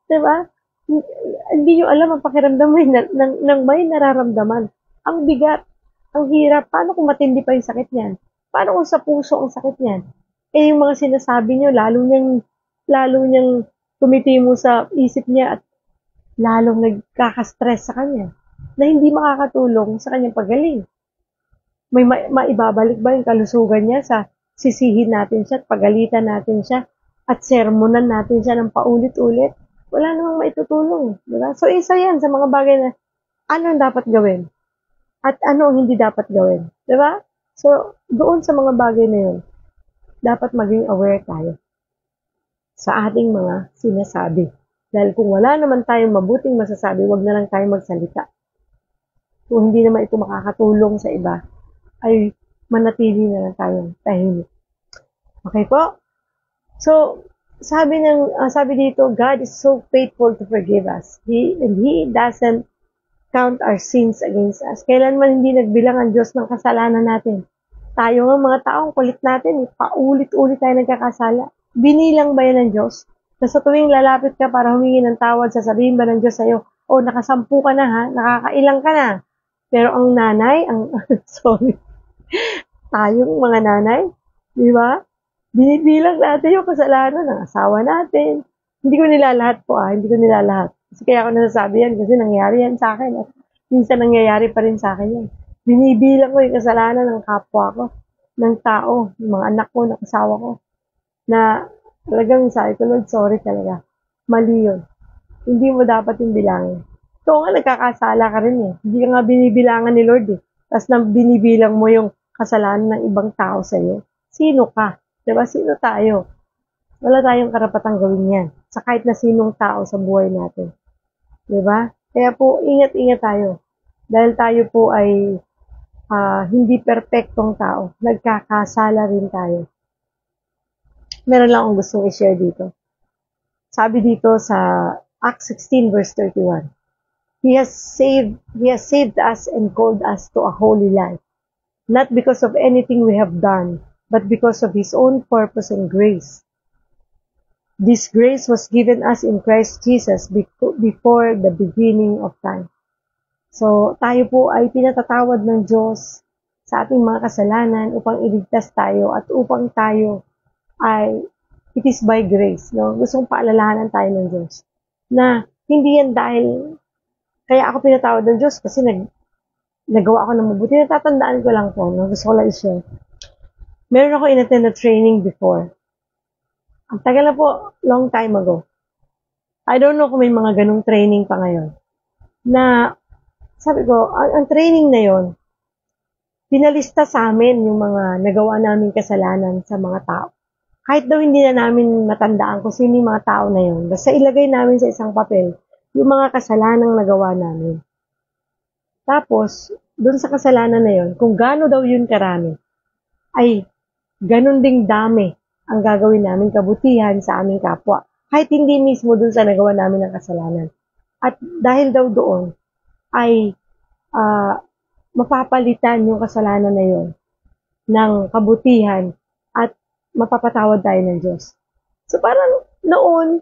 Di ba? Hindi nyo alam ang pakiramdam ng may nararamdaman. Ang bigat, ang hirap. Paano kung matindi pa yung sakit niyan? Paano kung sa puso ang sakit niyan? Yung mga sinasabi nyo, lalo niyang tumitimo sa isip niya at lalong nagkaka-stress sa kanya na hindi makakatulong sa kanyang pagaling. May maibabalik ba yung kalusugan niya sa sisihin natin siya at pagalitan natin siya at sermonan natin siya ng paulit-ulit? Wala namang maitutulong. Diba? So, isa yan sa mga bagay na ano ang dapat gawin at ano ang hindi dapat gawin. Diba? So, doon sa mga bagay na yun, dapat maging aware tayo sa ating mga sinasabi. Dahil kung wala naman tayong mabuting masasabi, wag na lang tayo magsalita. Kung hindi naman ito makakatulong sa iba, ay manatili na lang tayong tahimik. Okay po? So, sabi dito, God is so faithful to forgive us. He doesn't count our sins against us. Kailanman hindi nagbilang ang Diyos ng kasalanan natin. Tayo nga mga taong kulit natin, paulit-ulit tayo nagkakasala. Binilang ba yan ng Diyos? Na sa tuwing lalapit ka para humingi ng tawad, sasabihin ba ng Diyos sa'yo, nakasampu ka na ha, nakakailang ka na. Pero ang nanay, sorry, tayong mga nanay, di ba? Binibilang natin yung kasalanan ng asawa natin. Hindi ko nilalahat po hindi ko nilalahat. Kasi kaya ako nasasabi yan kasi nangyari yan sa akin. At minsan nangyayari pa rin sa akin yan. Binibilang ko yung kasalanan ng kapwa ko, ng tao, ng mga anak ko, ng asawa ko. Na talagang sabi ko, Lord, sorry talaga. Mali yun. Hindi mo dapat yung bilangin. Ito nga, nagkakasala ka rin eh. Hindi ka nga binibilangan ni Lord eh. Tapos nang binibilang mo yung kasalanan ng ibang tao sa'yo. Sino ka? Diba? Sino tayo? Wala tayong karapatang gawin yan. Sa kahit na sinong tao sa buhay natin. Diba? Kaya po, ingat-ingat tayo. Dahil tayo po ay hindi perpektong tao. Nagkakasala rin tayo. Meron lang akong gustong i-share dito. Sabi dito sa Acts 16 verse 31. He has saved us and called us to a holy life. Not because of anything we have done, but because of His own purpose and grace. This grace was given us in Christ Jesus before the beginning of time. So, tayo po ay pinatatawad ng Diyos sa ating mga kasalanan upang iligtas tayo at upang tayo ay it is by grace. No? Gustong paalalahanan tayo ng Diyos na hindi yan dahil kaya ako pinatawad ng Diyos kasi nagawa ako ng mabuti. Natatandaan ko lang po. No? Gusto ko lang i-share. Meron ako in-attend na training before. Ang tagal na po, long time ago. I don't know kung may mga ganong training pa ngayon. Na, sabi ko, ang training na yon, pinalista sa amin yung mga nagawa namin kasalanan sa mga tao. Kahit daw hindi na namin matandaan kung sino yung mga tao na yon. Basta ilagay namin sa isang papel yung mga kasalanang nagawa namin. Tapos, dun sa kasalanan na yon, kung gaano daw yun karami, ay ganun ding dami ang gagawin namin kabutihan sa aming kapwa. Kahit hindi mismo dun sa nagawa namin ng kasalanan. At dahil daw doon, ay mapapalitan yung kasalanan na yon ng kabutihan at mapapatawad tayo ng Diyos. So parang noon,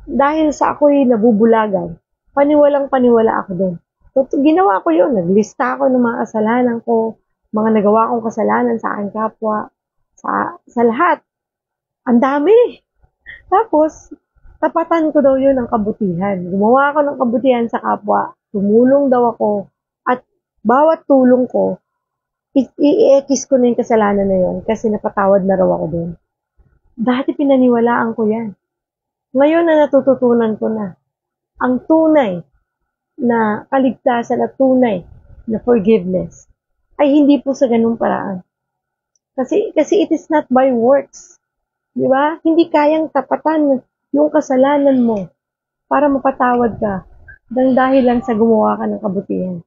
dahil sa ako'y nabubulagan, paniwalang-paniwala ako doon. So ginawa ko yun, naglista ako ng mga kasalanan ko, mga nagawa kong kasalanan sa aking kapwa, sa lahat. Ang dami. Tapos, tapatan ko daw yun ng kabutihan. Gumawa ako ng kabutihan sa kapwa, tumulong daw ako, at bawat tulong ko, i-ekis ko na yung kasalanan na yun kasi napatawad na raw ako doon. Dati pinaniwalaan ko yan. Ngayon na natututunan ko na ang tunay na kaligtasan at tunay na forgiveness ay hindi po sa ganung paraan. Kasi it is not by works. Di ba? Hindi kayang tapatan yung kasalanan mo para mapatawad ka dahil lang sa gumawa ka ng kabutihan.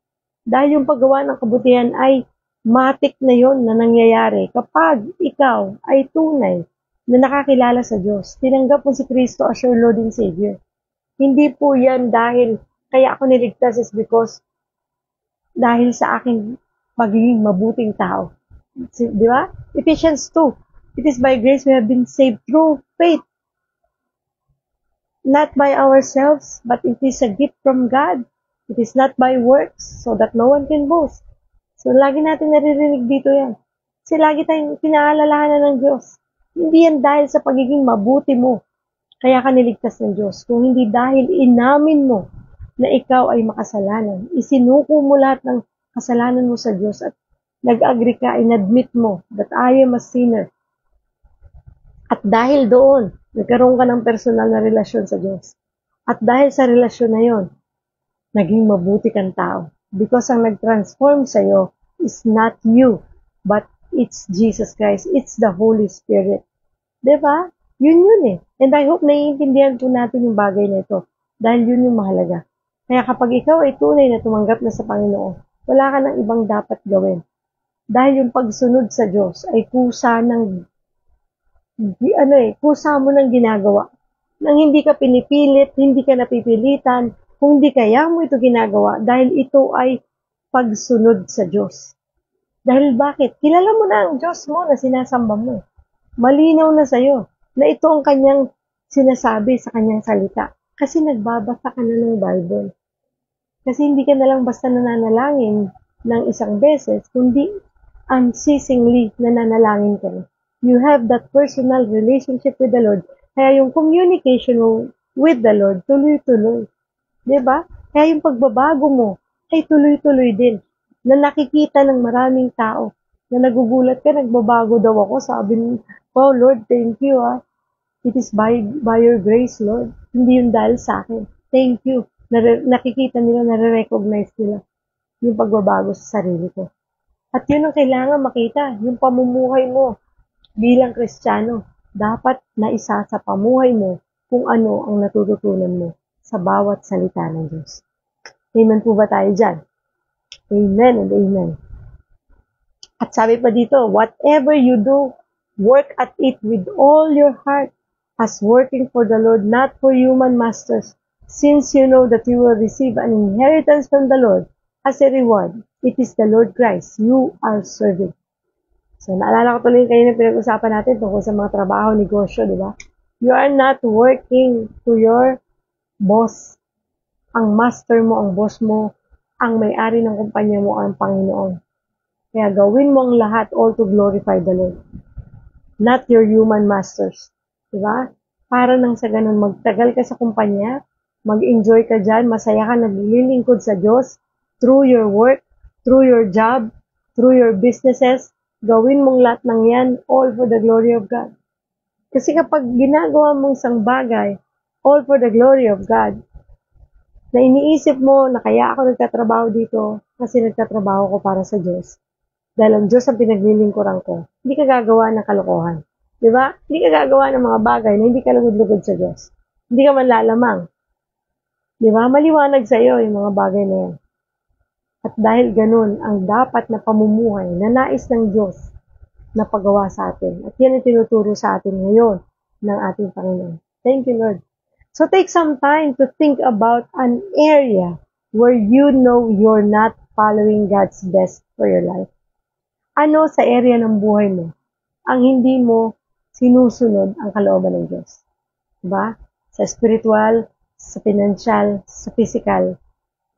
Dahil yung paggawa ng kabutihan ay Matik na yon na nangyayari kapag ikaw ay tunay na nakakilala sa Diyos. Tinanggap mo si Kristo as your Lord and Savior. Hindi po yan dahil kaya ako niligtas is because dahil sa aking pagiging mabuting tao. Di ba? Ephesians 2. It is by grace we have been saved through faith. Not by ourselves, but it is a gift from God. It is not by works, so that no one can boast. So, lagi natin naririnig dito yan. Kasi lagi tayong pinaalalahanan ng Diyos. Hindi yan dahil sa pagiging mabuti mo, kaya ka niligtas ng Diyos. Kung hindi dahil inamin mo na ikaw ay makasalanan, isinuko mo lahat ng kasalanan mo sa Diyos at nag-agree ka, inadmit mo that I am a sinner. At dahil doon, nagkaroon ka ng personal na relasyon sa Diyos. At dahil sa relasyon na yon, naging mabuti kang tao. Because ang nag-transform sa'yo is not you, but it's Jesus Christ. It's the Holy Spirit. Diba? Yun eh. And I hope naiintindihan po natin yung bagay na ito. Dahil yun yung mahalaga. Kaya kapag ikaw ay tunay na tumanggap na sa Panginoon, wala ka ng ibang dapat gawin. Dahil yung pagsunod sa Diyos ay kusa mo ng ginagawa. Nang hindi ka pinipilit, hindi ka napipilitan, kung hindi kaya mo ito ginagawa, dahil ito ay pagsunod sa Diyos. Dahil bakit? Kilala mo na ang Diyos mo na sinasamba mo. Malinaw na sa'yo na ito ang kanyang sinasabi sa kanyang salita. Kasi nagbabasa ka na ng Bible. Kasi hindi ka na lang basta nananalangin ng isang beses, kundi unceasingly nananalangin ka na. You have that personal relationship with the Lord. Kaya yung communication mo with the Lord, tuloy-tuloy. Diba? Kaya yung pagbabago mo ay tuloy-tuloy din. Na nakikita ng maraming tao. Na nagugulat ka, nagbabago daw ako. Sabi niya, oh Lord, thank you ah. It is by your grace, Lord. Hindi yun dahil sa akin. Thank you. Nakikita nila, nare-recognize nila yung pagbabago sa sarili ko. At yun ang kailangan makita. Yung pamumuhay mo bilang Kristiyano. Dapat naisa sa pamuhay mo kung ano ang natututunan mo sa bawat salita ng Diyos. Amen po ba tayo dyan? Amen and amen. At sabi pa dito, whatever you do, work at it with all your heart as working for the Lord, not for human masters, since you know that you will receive an inheritance from the Lord as a reward. It is the Lord Christ you are serving. So, naalala ko tuloy kayo na pinag-usapan natin tungkol sa mga trabaho, negosyo, di ba? You are not working to your boss. Ang master mo, ang boss mo, ang may-ari ng kumpanya mo, ang Panginoon. Kaya gawin mo ang lahat all to glorify the Lord. Not your human masters. Diba? Para nang sa ganun, magtagal ka sa kumpanya, mag-enjoy ka dyan, masaya ka, naglilingkod sa Diyos, through your work, through your job, through your businesses, gawin mong lahat ng yan, all for the glory of God. Kasi kapag ginagawa mong isang bagay, all for the glory of God, na iniisip mo na kaya ako nagtatrabaho dito kasi nagtatrabaho ko para sa Diyos. Dahil ang Diyos ang pinaglilingkuran ko. Hindi ka gagawa ng kalokohan. Di ba? Hindi ka gagawa ng mga bagay na hindi ka lugod-lugod sa Diyos. Hindi ka man lalamang. Di ba? Maliwanag sa iyo yung mga bagay na yan. At dahil ganun, ang dapat na pamumuhay na nais ng Diyos na pagawa sa atin. At yan ang tinuturo sa atin ngayon ng ating Panginoon. Thank you, Lord. So take some time to think about an area where you know you're not following God's best for your life. Ano sa area ng buhay mo ang hindi mo sinusunod ang kalooban ng Diyos? Diba? Sa spiritual, sa financial, sa physical,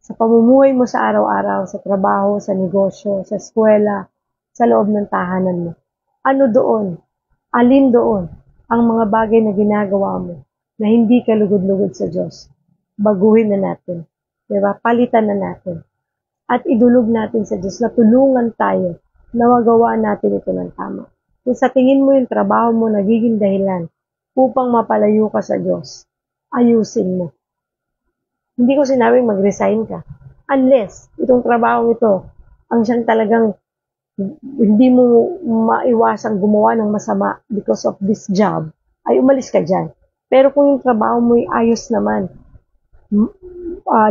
sa pamumuhay mo sa araw-araw, sa trabaho, sa negosyo, sa eskwela, sa loob ng tahanan mo. Ano doon? Alin doon ang mga bagay na ginagawa mo na hindi ka lugod-lugod sa Diyos? Baguhin na natin. Diba? Palitan na natin. At idulog natin sa Diyos na tulungan tayo na magawa natin ito ng tama. Kung sa tingin mo yung trabaho mo nagiging dahilan upang mapalayo ka sa Diyos, ayusin mo. Hindi ko sinabing mag-resign ka. Unless, itong trabaho ito, ang siyang talagang hindi mo maiwasang gumawa ng masama because of this job, ay umalis ka dyan. Pero kung yung trabaho mo ay ayos naman,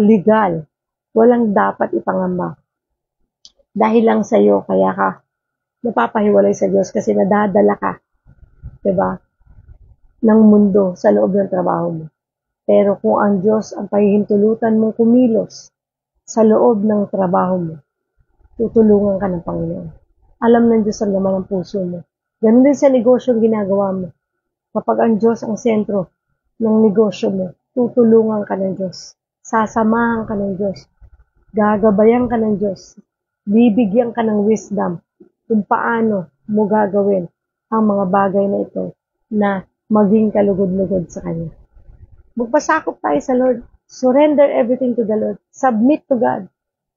legal, walang dapat ipangamba. Dahil lang sa'yo, kaya ka napapahiwalay sa Diyos kasi nadadala ka, diba, ng mundo sa loob ng trabaho mo. Pero kung ang Diyos ang pahihintulutan mong kumilos sa loob ng trabaho mo, tutulungan ka ng Panginoon. Alam ng Diyos ang laman ng puso mo. Ganun din sa negosyo ginagawa mo. Kapag ang Diyos ang sentro ng negosyo mo, tutulungan ka ng Diyos. Sasamahan ka ng Diyos. Gagabayan ka ng Diyos. Bibigyan ka ng wisdom kung paano mo gagawin ang mga bagay na ito na maging kalugod-lugod sa Kanya. Magpasakop tayo sa Lord. Surrender everything to the Lord. Submit to God.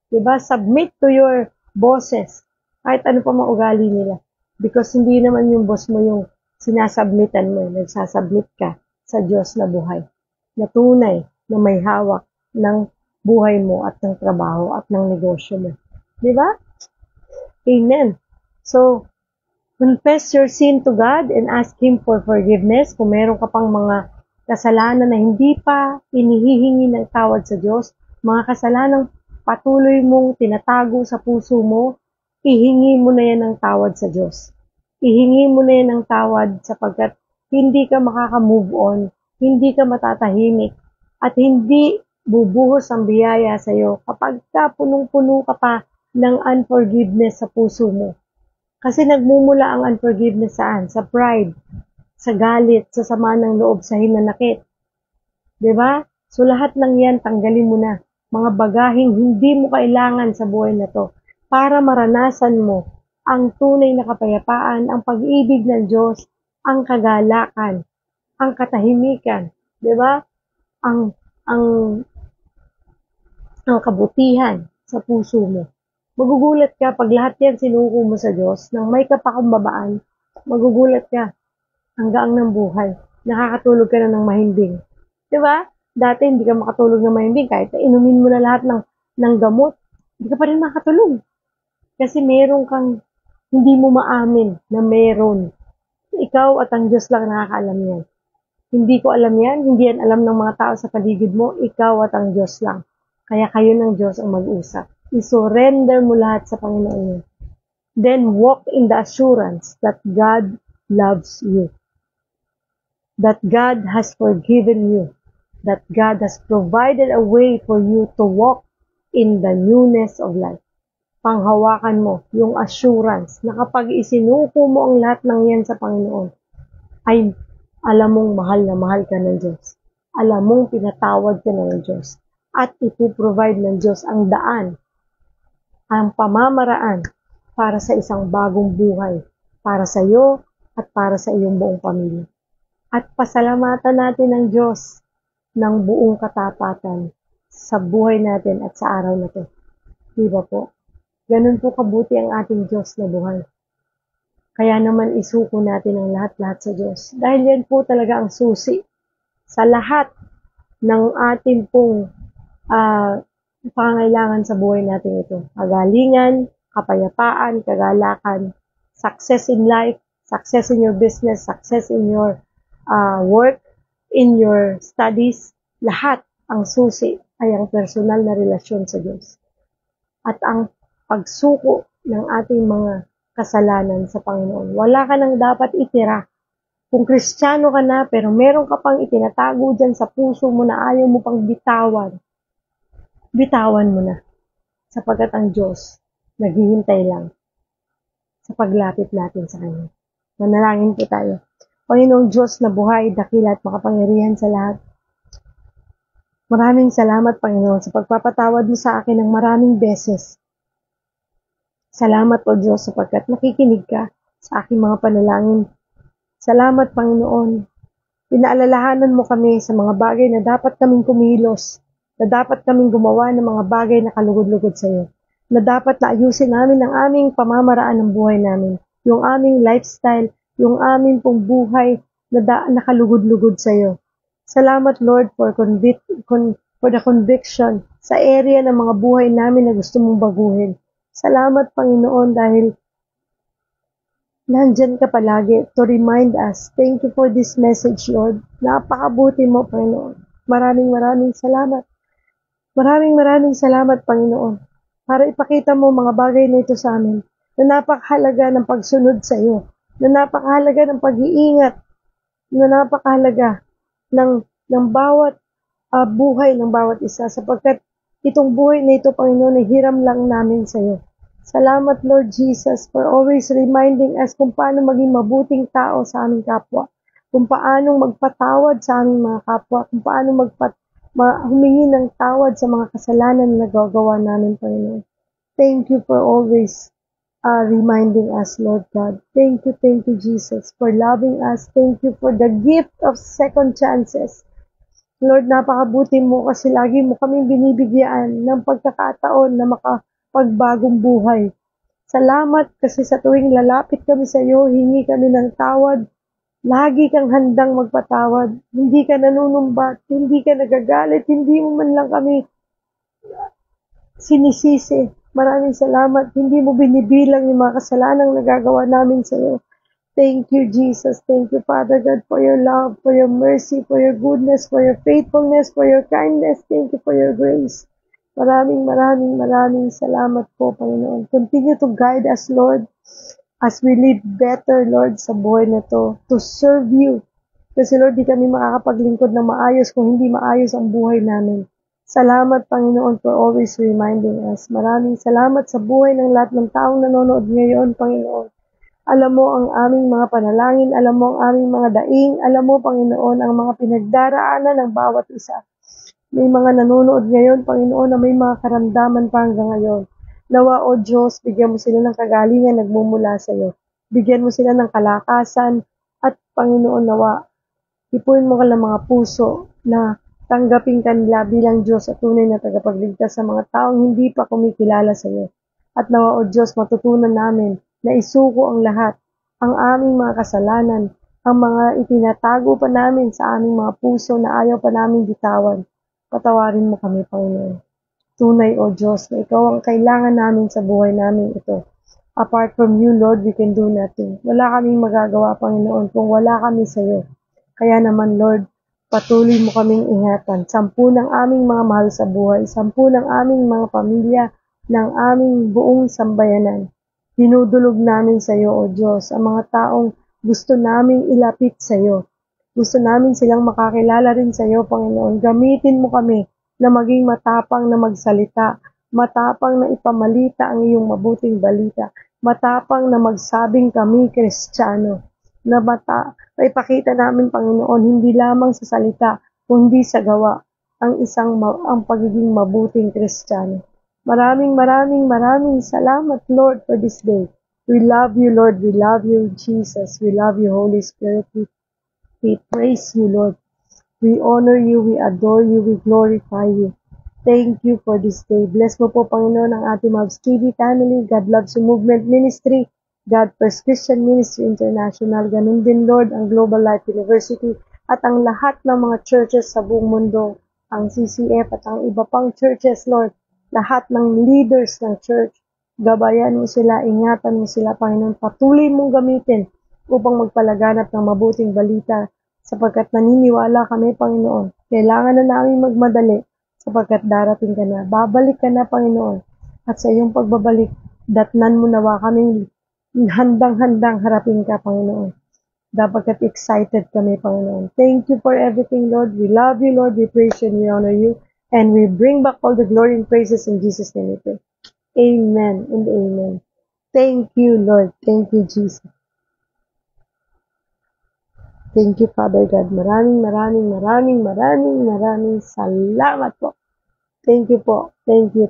Diba? Submit to your bosses. Kahit ano pa maugali nila. Because hindi naman yung boss mo yung sinasubmitan mo. Nagsasubmit ka sa Diyos na buhay. Na tunay na may hawak ng buhay mo at ng trabaho at ng negosyo mo. Diba? Amen. So, confess your sin to God and ask Him for forgiveness. Kung meron ka pang mga kasalanan na hindi pa inihihingi ng tawad sa Diyos, mga kasalanang patuloy mong tinatago sa puso mo, ihingi mo na yan ng tawad sa Diyos. Ihingi mo na yan ng tawad sapagkat hindi ka makaka-move on, hindi ka matatahimik, at hindi bubuhos ang biyaya sa iyo kapag ka punong-puno ka pa ng unforgiveness sa puso mo. Kasi nagmumula ang unforgiveness saan? Sa pride, sa galit, sa sama ng loob, sa hinanakit. Diba? So lahat ng yan, tanggalin mo na. Mga bagahing hindi mo kailangan sa buhay na to para maranasan mo ang tunay na kapayapaan, ang pag-ibig ng Diyos, ang kagalakan, ang katahimikan, diba? Ang kabutihan sa puso mo. Magugulat ka pag lahat yan sinuko mo sa Diyos, nang may kapakumbabaan, magugulat ka hanggang ng buhay. Nakakatulog ka na ng mahimbing. Diba? Dati hindi ka makatulog ng mahimbing kahit inumin mo na lahat ng gamot. Hindi ka pa rin makatulog. Kasi meron kang hindi mo maamin na meron. Ikaw at ang Diyos lang nakakaalam yan. Hindi ko alam yan. Hindi yan alam ng mga tao sa paligid mo. Ikaw at ang Diyos lang. Kaya kayo ng Diyos ang mag-usap. I-surrender mo lahat sa Panginoon. Then walk in the assurance that God loves you. That God has forgiven you. That God has provided a way for you to walk in the newness of life. Panghawakan mo yung assurance na kapag isinuko mo ang lahat ng yan sa Panginoon, ay alam mong mahal na mahal ka ng Diyos. Alam mong pinatawad ka ng Diyos. At ipoprovide ng Diyos ang daan, ang pamamaraan para sa isang bagong buhay, para sa iyo at para sa iyong buong pamilya. At pasalamatan natin ng Diyos ng buong katapatan sa buhay natin at sa araw na ito. Diba po? Ganun po kabuti ang ating Diyos na buhay. Kaya naman isuko natin ang lahat-lahat sa Diyos. Dahil yan po talaga ang susi sa lahat ng ating pong pangangailangan sa buhay natin ito. Kagalingan, kapayapaan, kagalakan, success in life, success in your business, success in your work, in your studies, lahat ang susi ay ang personal na relasyon sa Diyos. At ang pagsuko ng ating mga kasalanan sa Panginoon. Wala ka nang dapat itira. Kung Kristiyano ka na, pero meron ka pang itinatago dyan sa puso mo na ayaw mo pang bitawan, bitawan mo na. Sapagkat ang Diyos naghihintay lang sa paglapit natin sa Kanya. Manalangin po tayo. Panginoong Diyos na buhay, dakila at makapangyarihan sa lahat. Maraming salamat, Panginoon, sa pagpapatawad mo sa akin ng maraming beses. Salamat, O Diyos, sapagkat nakikinig ka sa aking mga panalangin. Salamat, Panginoon. Pinaalalahanan mo kami sa mga bagay na dapat kaming kumilos, na dapat kaming gumawa ng mga bagay na kalugod-lugod sa iyo, na dapat na ayusin namin ang aming pamamaraan ng buhay namin, yung aming lifestyle, yung aming pong buhay na kalugod-lugod sa iyo. Salamat, Lord, for the conviction sa area ng mga buhay namin na gusto mong baguhin. Salamat, Panginoon, dahil nandyan ka palagi to remind us. Thank you for this message, Lord. Napakabuti mo, Panginoon. Maraming salamat. Maraming salamat, Panginoon. para ipakita mo mga bagay na ito sa amin, na napakahalaga ng pagsunod sa iyo, na napakahalaga ng pag-iingat, na napakahalaga ng bawat buhay ng bawat isa, sapagkat itong buhay na ito, Panginoon, ay hiram lang namin sa iyo. Salamat, Lord Jesus, for always reminding us kung paano maging mabuting tao sa aming kapwa, kung paano magpatawad sa aming mga kapwa, kung paano humingi ng tawad sa mga kasalanan na nagagawa namin, Panginoon. Thank you for always reminding us, Lord God. Thank you, Jesus, for loving us. Thank you for the gift of second chances. Lord, napakabuti mo kasi lagi mo kaming binibigyan ng pagkakataon na makapagbagong buhay. Salamat kasi sa tuwing lalapit kami sa iyo, hingi kami ng tawad. Lagi kang handang magpatawad. Hindi ka nanunumbat, hindi ka nagagalit, hindi mo man lang kami sinisisi. Maraming salamat. Hindi mo binibilang yung mga kasalanang nagagawa namin sa iyo. Thank you, Jesus. Thank you, Father God, for your love, for your mercy, for your goodness, for your faithfulness, for your kindness. Thank you for your grace. Maraming salamat po, Panginoon. Continue to guide us, Lord, as we live better, Lord, sa buhay na to serve you. Kasi, Lord, di kami makakapaglingkod na maayos kung hindi maayos ang buhay namin. Salamat, Panginoon, for always reminding us. Maraming salamat sa buhay ng lahat ng taong nanonood ngayon, Panginoon. Alam mo ang aming mga panalangin, alam mo ang aming mga daing, alam mo, Panginoon, ang mga pinagdaraanan ng bawat isa. May mga nanonood ngayon, Panginoon, na may mga karamdaman pa hanggang ngayon. Nawa, O Diyos, bigyan mo sila ng kagalingan nagmumula sa iyo. Bigyan mo sila ng kalakasan at, Panginoon, nawa, ipunin mo ka ng mga puso na tanggapin kanila bilang Diyos at tunay na tagapagligtas sa mga taong hindi pa kumikilala sa iyo. At nawa, O Diyos, matutunan namin na isuko ang lahat, ang aming mga kasalanan, ang mga itinatago pa namin sa aming mga puso na ayaw pa namin bitawan. Patawarin mo kami, Panginoon. Tunay, O Diyos, na ikaw ang kailangan namin sa buhay namin ito. Apart from you, Lord, we can do nothing. Wala kaming magagawa, Panginoon, kung wala kami sa iyo. Kaya naman, Lord, patuloy mo kaming ingatan. 10 ng aming mga mahal sa buhay, 10 ng aming mga pamilya, ng aming buong sambayanan. Dinudulog namin sa iyo, O Diyos, ang mga taong gusto naming ilapit sa iyo. Gusto namin silang makakilala rin sa iyo, Panginoon. Gamitin mo kami na maging matapang na magsalita, matapang na ipamalita ang iyong mabuting balita, matapang na magsabing kami Kristiyano, na ipakita namin, Panginoon, hindi lamang sa salita, kundi sa gawa, ang pagiging mabuting Kristiyano. Maraming salamat, Lord, for this day. We love you, Lord. We love you, Jesus. We love you, Holy Spirit. We praise you, Lord. We honor you, we adore you, we glorify you. Thank you for this day. Bless mo po, Panginoon, ang ating Mavs TV family, God Loves You Movement Ministry, God First Christian Ministry International, ganun din, Lord, ang Global Life University, at ang lahat ng mga churches sa buong mundo, ang CCF at ang iba pang churches, Lord, lahat ng leaders ng church, gabayan mo sila, ingatan mo sila, Panginoon, patuloy mong gamitin upang magpalaganap ng mabuting balita, sapagkat naniniwala kami, Panginoon, kailangan na namin magmadali, sapagkat darating ka na, babalik ka na, Panginoon, at sa iyong pagbabalik, datnan mo nawa kaming handang-handang harapin ka, Panginoon. Sapagkat excited kami, Panginoon. Thank you for everything, Lord. We love you, Lord. We praise you and we honor you. And we bring back all the glory and praises in Jesus' name we pray. Amen and amen. Thank you, Lord. Thank you, Jesus. Thank you, Father God. Maraming salamat po. Thank you po. Thank you.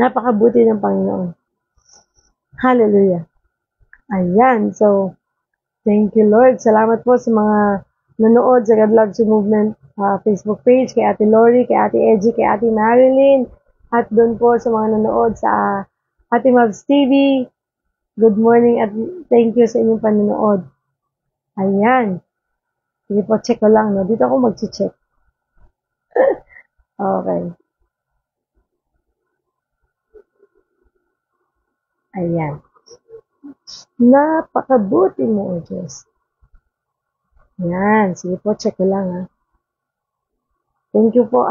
Napakabuti ng Panginoon. Hallelujah. Ayan. So, thank you, Lord. Salamat po sa mga nanood sa God Loves You Movement Facebook page, kay Ate Lori, kay Ate Edgy, kay Ate Marilyn, at doon po sa mga nanood sa Ate Mavs TV. Good morning at thank you sa inyong panonood. Ayan. Sige po, check ko lang, no? Dito ako mag-check. Okay. Ayan. Napakabuti mo, O Diyos. Ayan. Sige po, check ko lang, ha. Thank you po.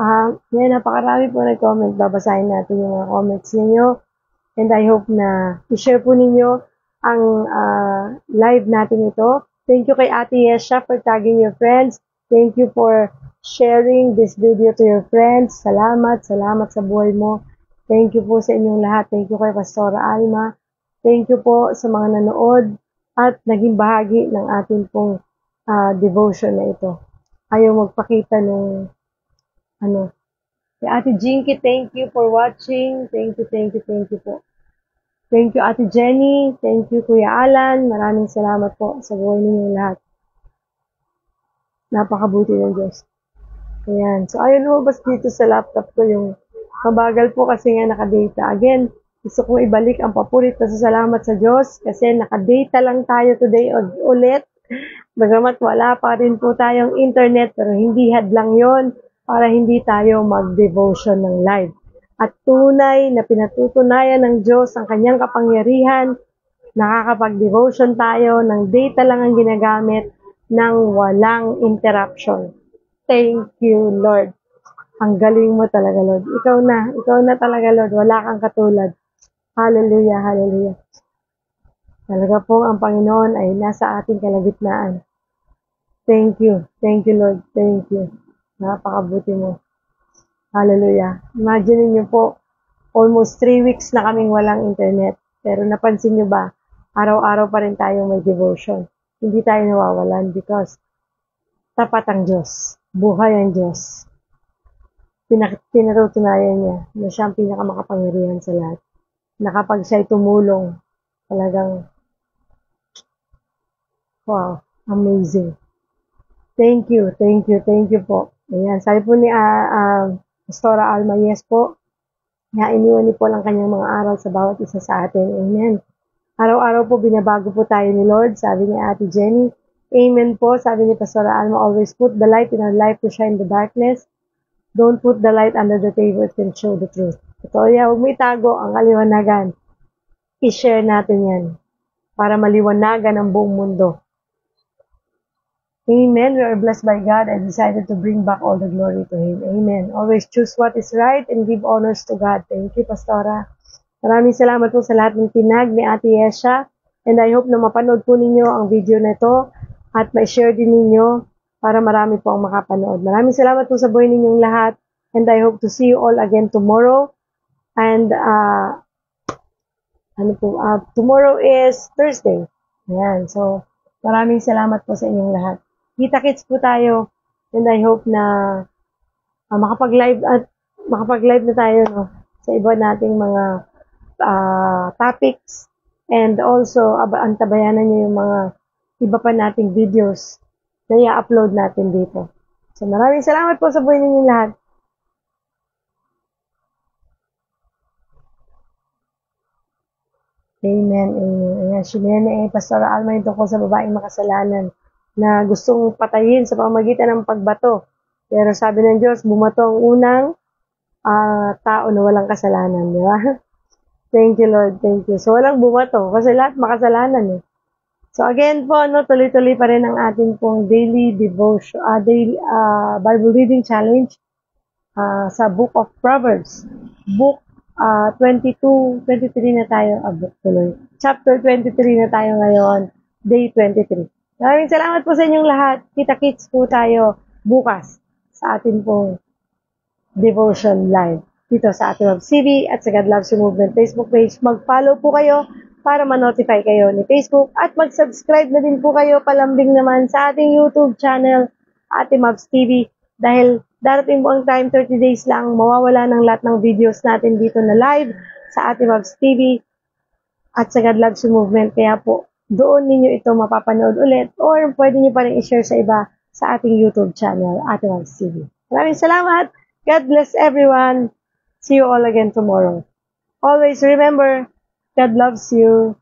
Yan, napakarami po nag-comment. Babasahin natin yung mga comments ninyo. And I hope na i-share po ninyo ang live natin ito. Thank you kay Ate Yesha for tagging your friends. Thank you for sharing this video to your friends. Salamat sa buhay mo. Thank you po sa inyong lahat. Thank you kay Pastora Alma. Thank you po sa mga nanood at naging bahagi ng ating pong devotion na ito. Ayaw magpakita nung kay Ate Jinky, thank you for watching. Thank you po. Thank you Ate Jenny. Thank you Kuya Alan. Maraming salamat po sa buhay ninyong lahat. Napakabuti ng Diyos. Ayan. So, ayun lumabas dito sa laptop ko yung mabagal po kasi nga nakadata. Again, gusto kong ibalik ang papurit na salamat sa Diyos kasi nakadata lang tayo today ulit. Bagamat wala pa rin po tayong internet pero hindi hadlang yon para hindi tayo mag-devotion ng live. At tunay na pinatutunayan ng Diyos ang kanyang kapangyarihan, nakakapag-devotion tayo ng data lang ang ginagamit ng walang interruption. Thank you, Lord. Ang galing mo talaga, Lord. Ikaw na talaga, Lord. Wala kang katulad. Hallelujah, hallelujah. Talaga pong ang Panginoon ay nasa ating kalagitnaan. Thank you, Lord. Thank you. Napakabuti mo. Hallelujah. Imagine niyo po, almost 3 weeks na kaming walang internet. Pero napansin niyo ba, araw-araw pa rin tayong may devotion. Hindi tayo nawawalan because tapat ang Diyos. Buhay ang Diyos. Pinatutunayan niya na siya ang pinakamakapangyarihan sa lahat. Na kapag siya'y tumulong, talagang, wow, amazing. Thank you po. Ayan, sabi po ni Pastora Alma, yes po. Iniwan niyo po lang kanyang mga aral sa bawat isa sa atin. Amen. Araw-araw po binabago po tayo ni Lord, sabi ni Ate Jenny. Amen po, sabi ni Pastora Alma, always put the light in our life to shine the darkness. Don't put the light under the table, it can show the truth. Ito, huwag mo itago ang kaliwanagan. I-share natin yan para maliwanagan ang buong mundo. Amen. We are blessed by God and decided to bring back all the glory to Him. Amen. Always choose what is right and give honors to God. Thank you, Pastora. Maraming salamat po sa lahat ng tinag ni Ate Yesha. And I hope na mapanood po ninyo ang video na ito at ma-share din ninyo para marami po ang makapanood. Maraming salamat po sa buhay ninyong lahat. And I hope to see you all again tomorrow. And tomorrow is Thursday. Ayan. So, maraming salamat po sa inyong lahat. Kita-kits po tayo and I hope na makapag-live na tayo sa iba nating mga topics and also antabayanan niyo yung mga iba pa nating videos na i-upload natin dito. So maraming salamat po sa buhay ninyong lahat. Amen. Ayan, sinene Pastora Alma yung tungkol sa babaeng makasalanan na gustong patayin sa pamamagitan ng pagbato. Pero sabi ng Diyos, bumato ang unang tao na walang kasalanan, di ba? Thank you, Lord. Thank you. So, walang bumato kasi lahat makasalanan. So, again po, tuloy-tuloy pa rin ang ating pong daily devotion, Bible reading challenge sa Book of Proverbs. Book 22, 23 na tayo. Book tuloy. Chapter 23 na tayo ngayon. Day 23. Maraming salamat po sa inyong lahat. Kita-kits po tayo bukas sa ating pong devotion live dito sa ating CV at sa God Loves You Movement Facebook page. Mag-follow po kayo para ma-notify kayo ni Facebook at mag-subscribe na din po kayo palambing naman sa ating YouTube channel, Ate Mavs TV, dahil darating po ang time, 30 days lang, mawawala ng lahat ng videos natin dito na live sa Ate Mavs TV at sa God Loves You Movement. Kaya po, doon ninyo ito mapapanood ulit or pwede nyo pa rin i-share sa iba sa ating YouTube channel, Ate Mavs TV. Maraming salamat. God bless everyone. See you all again tomorrow. Always remember, God loves you.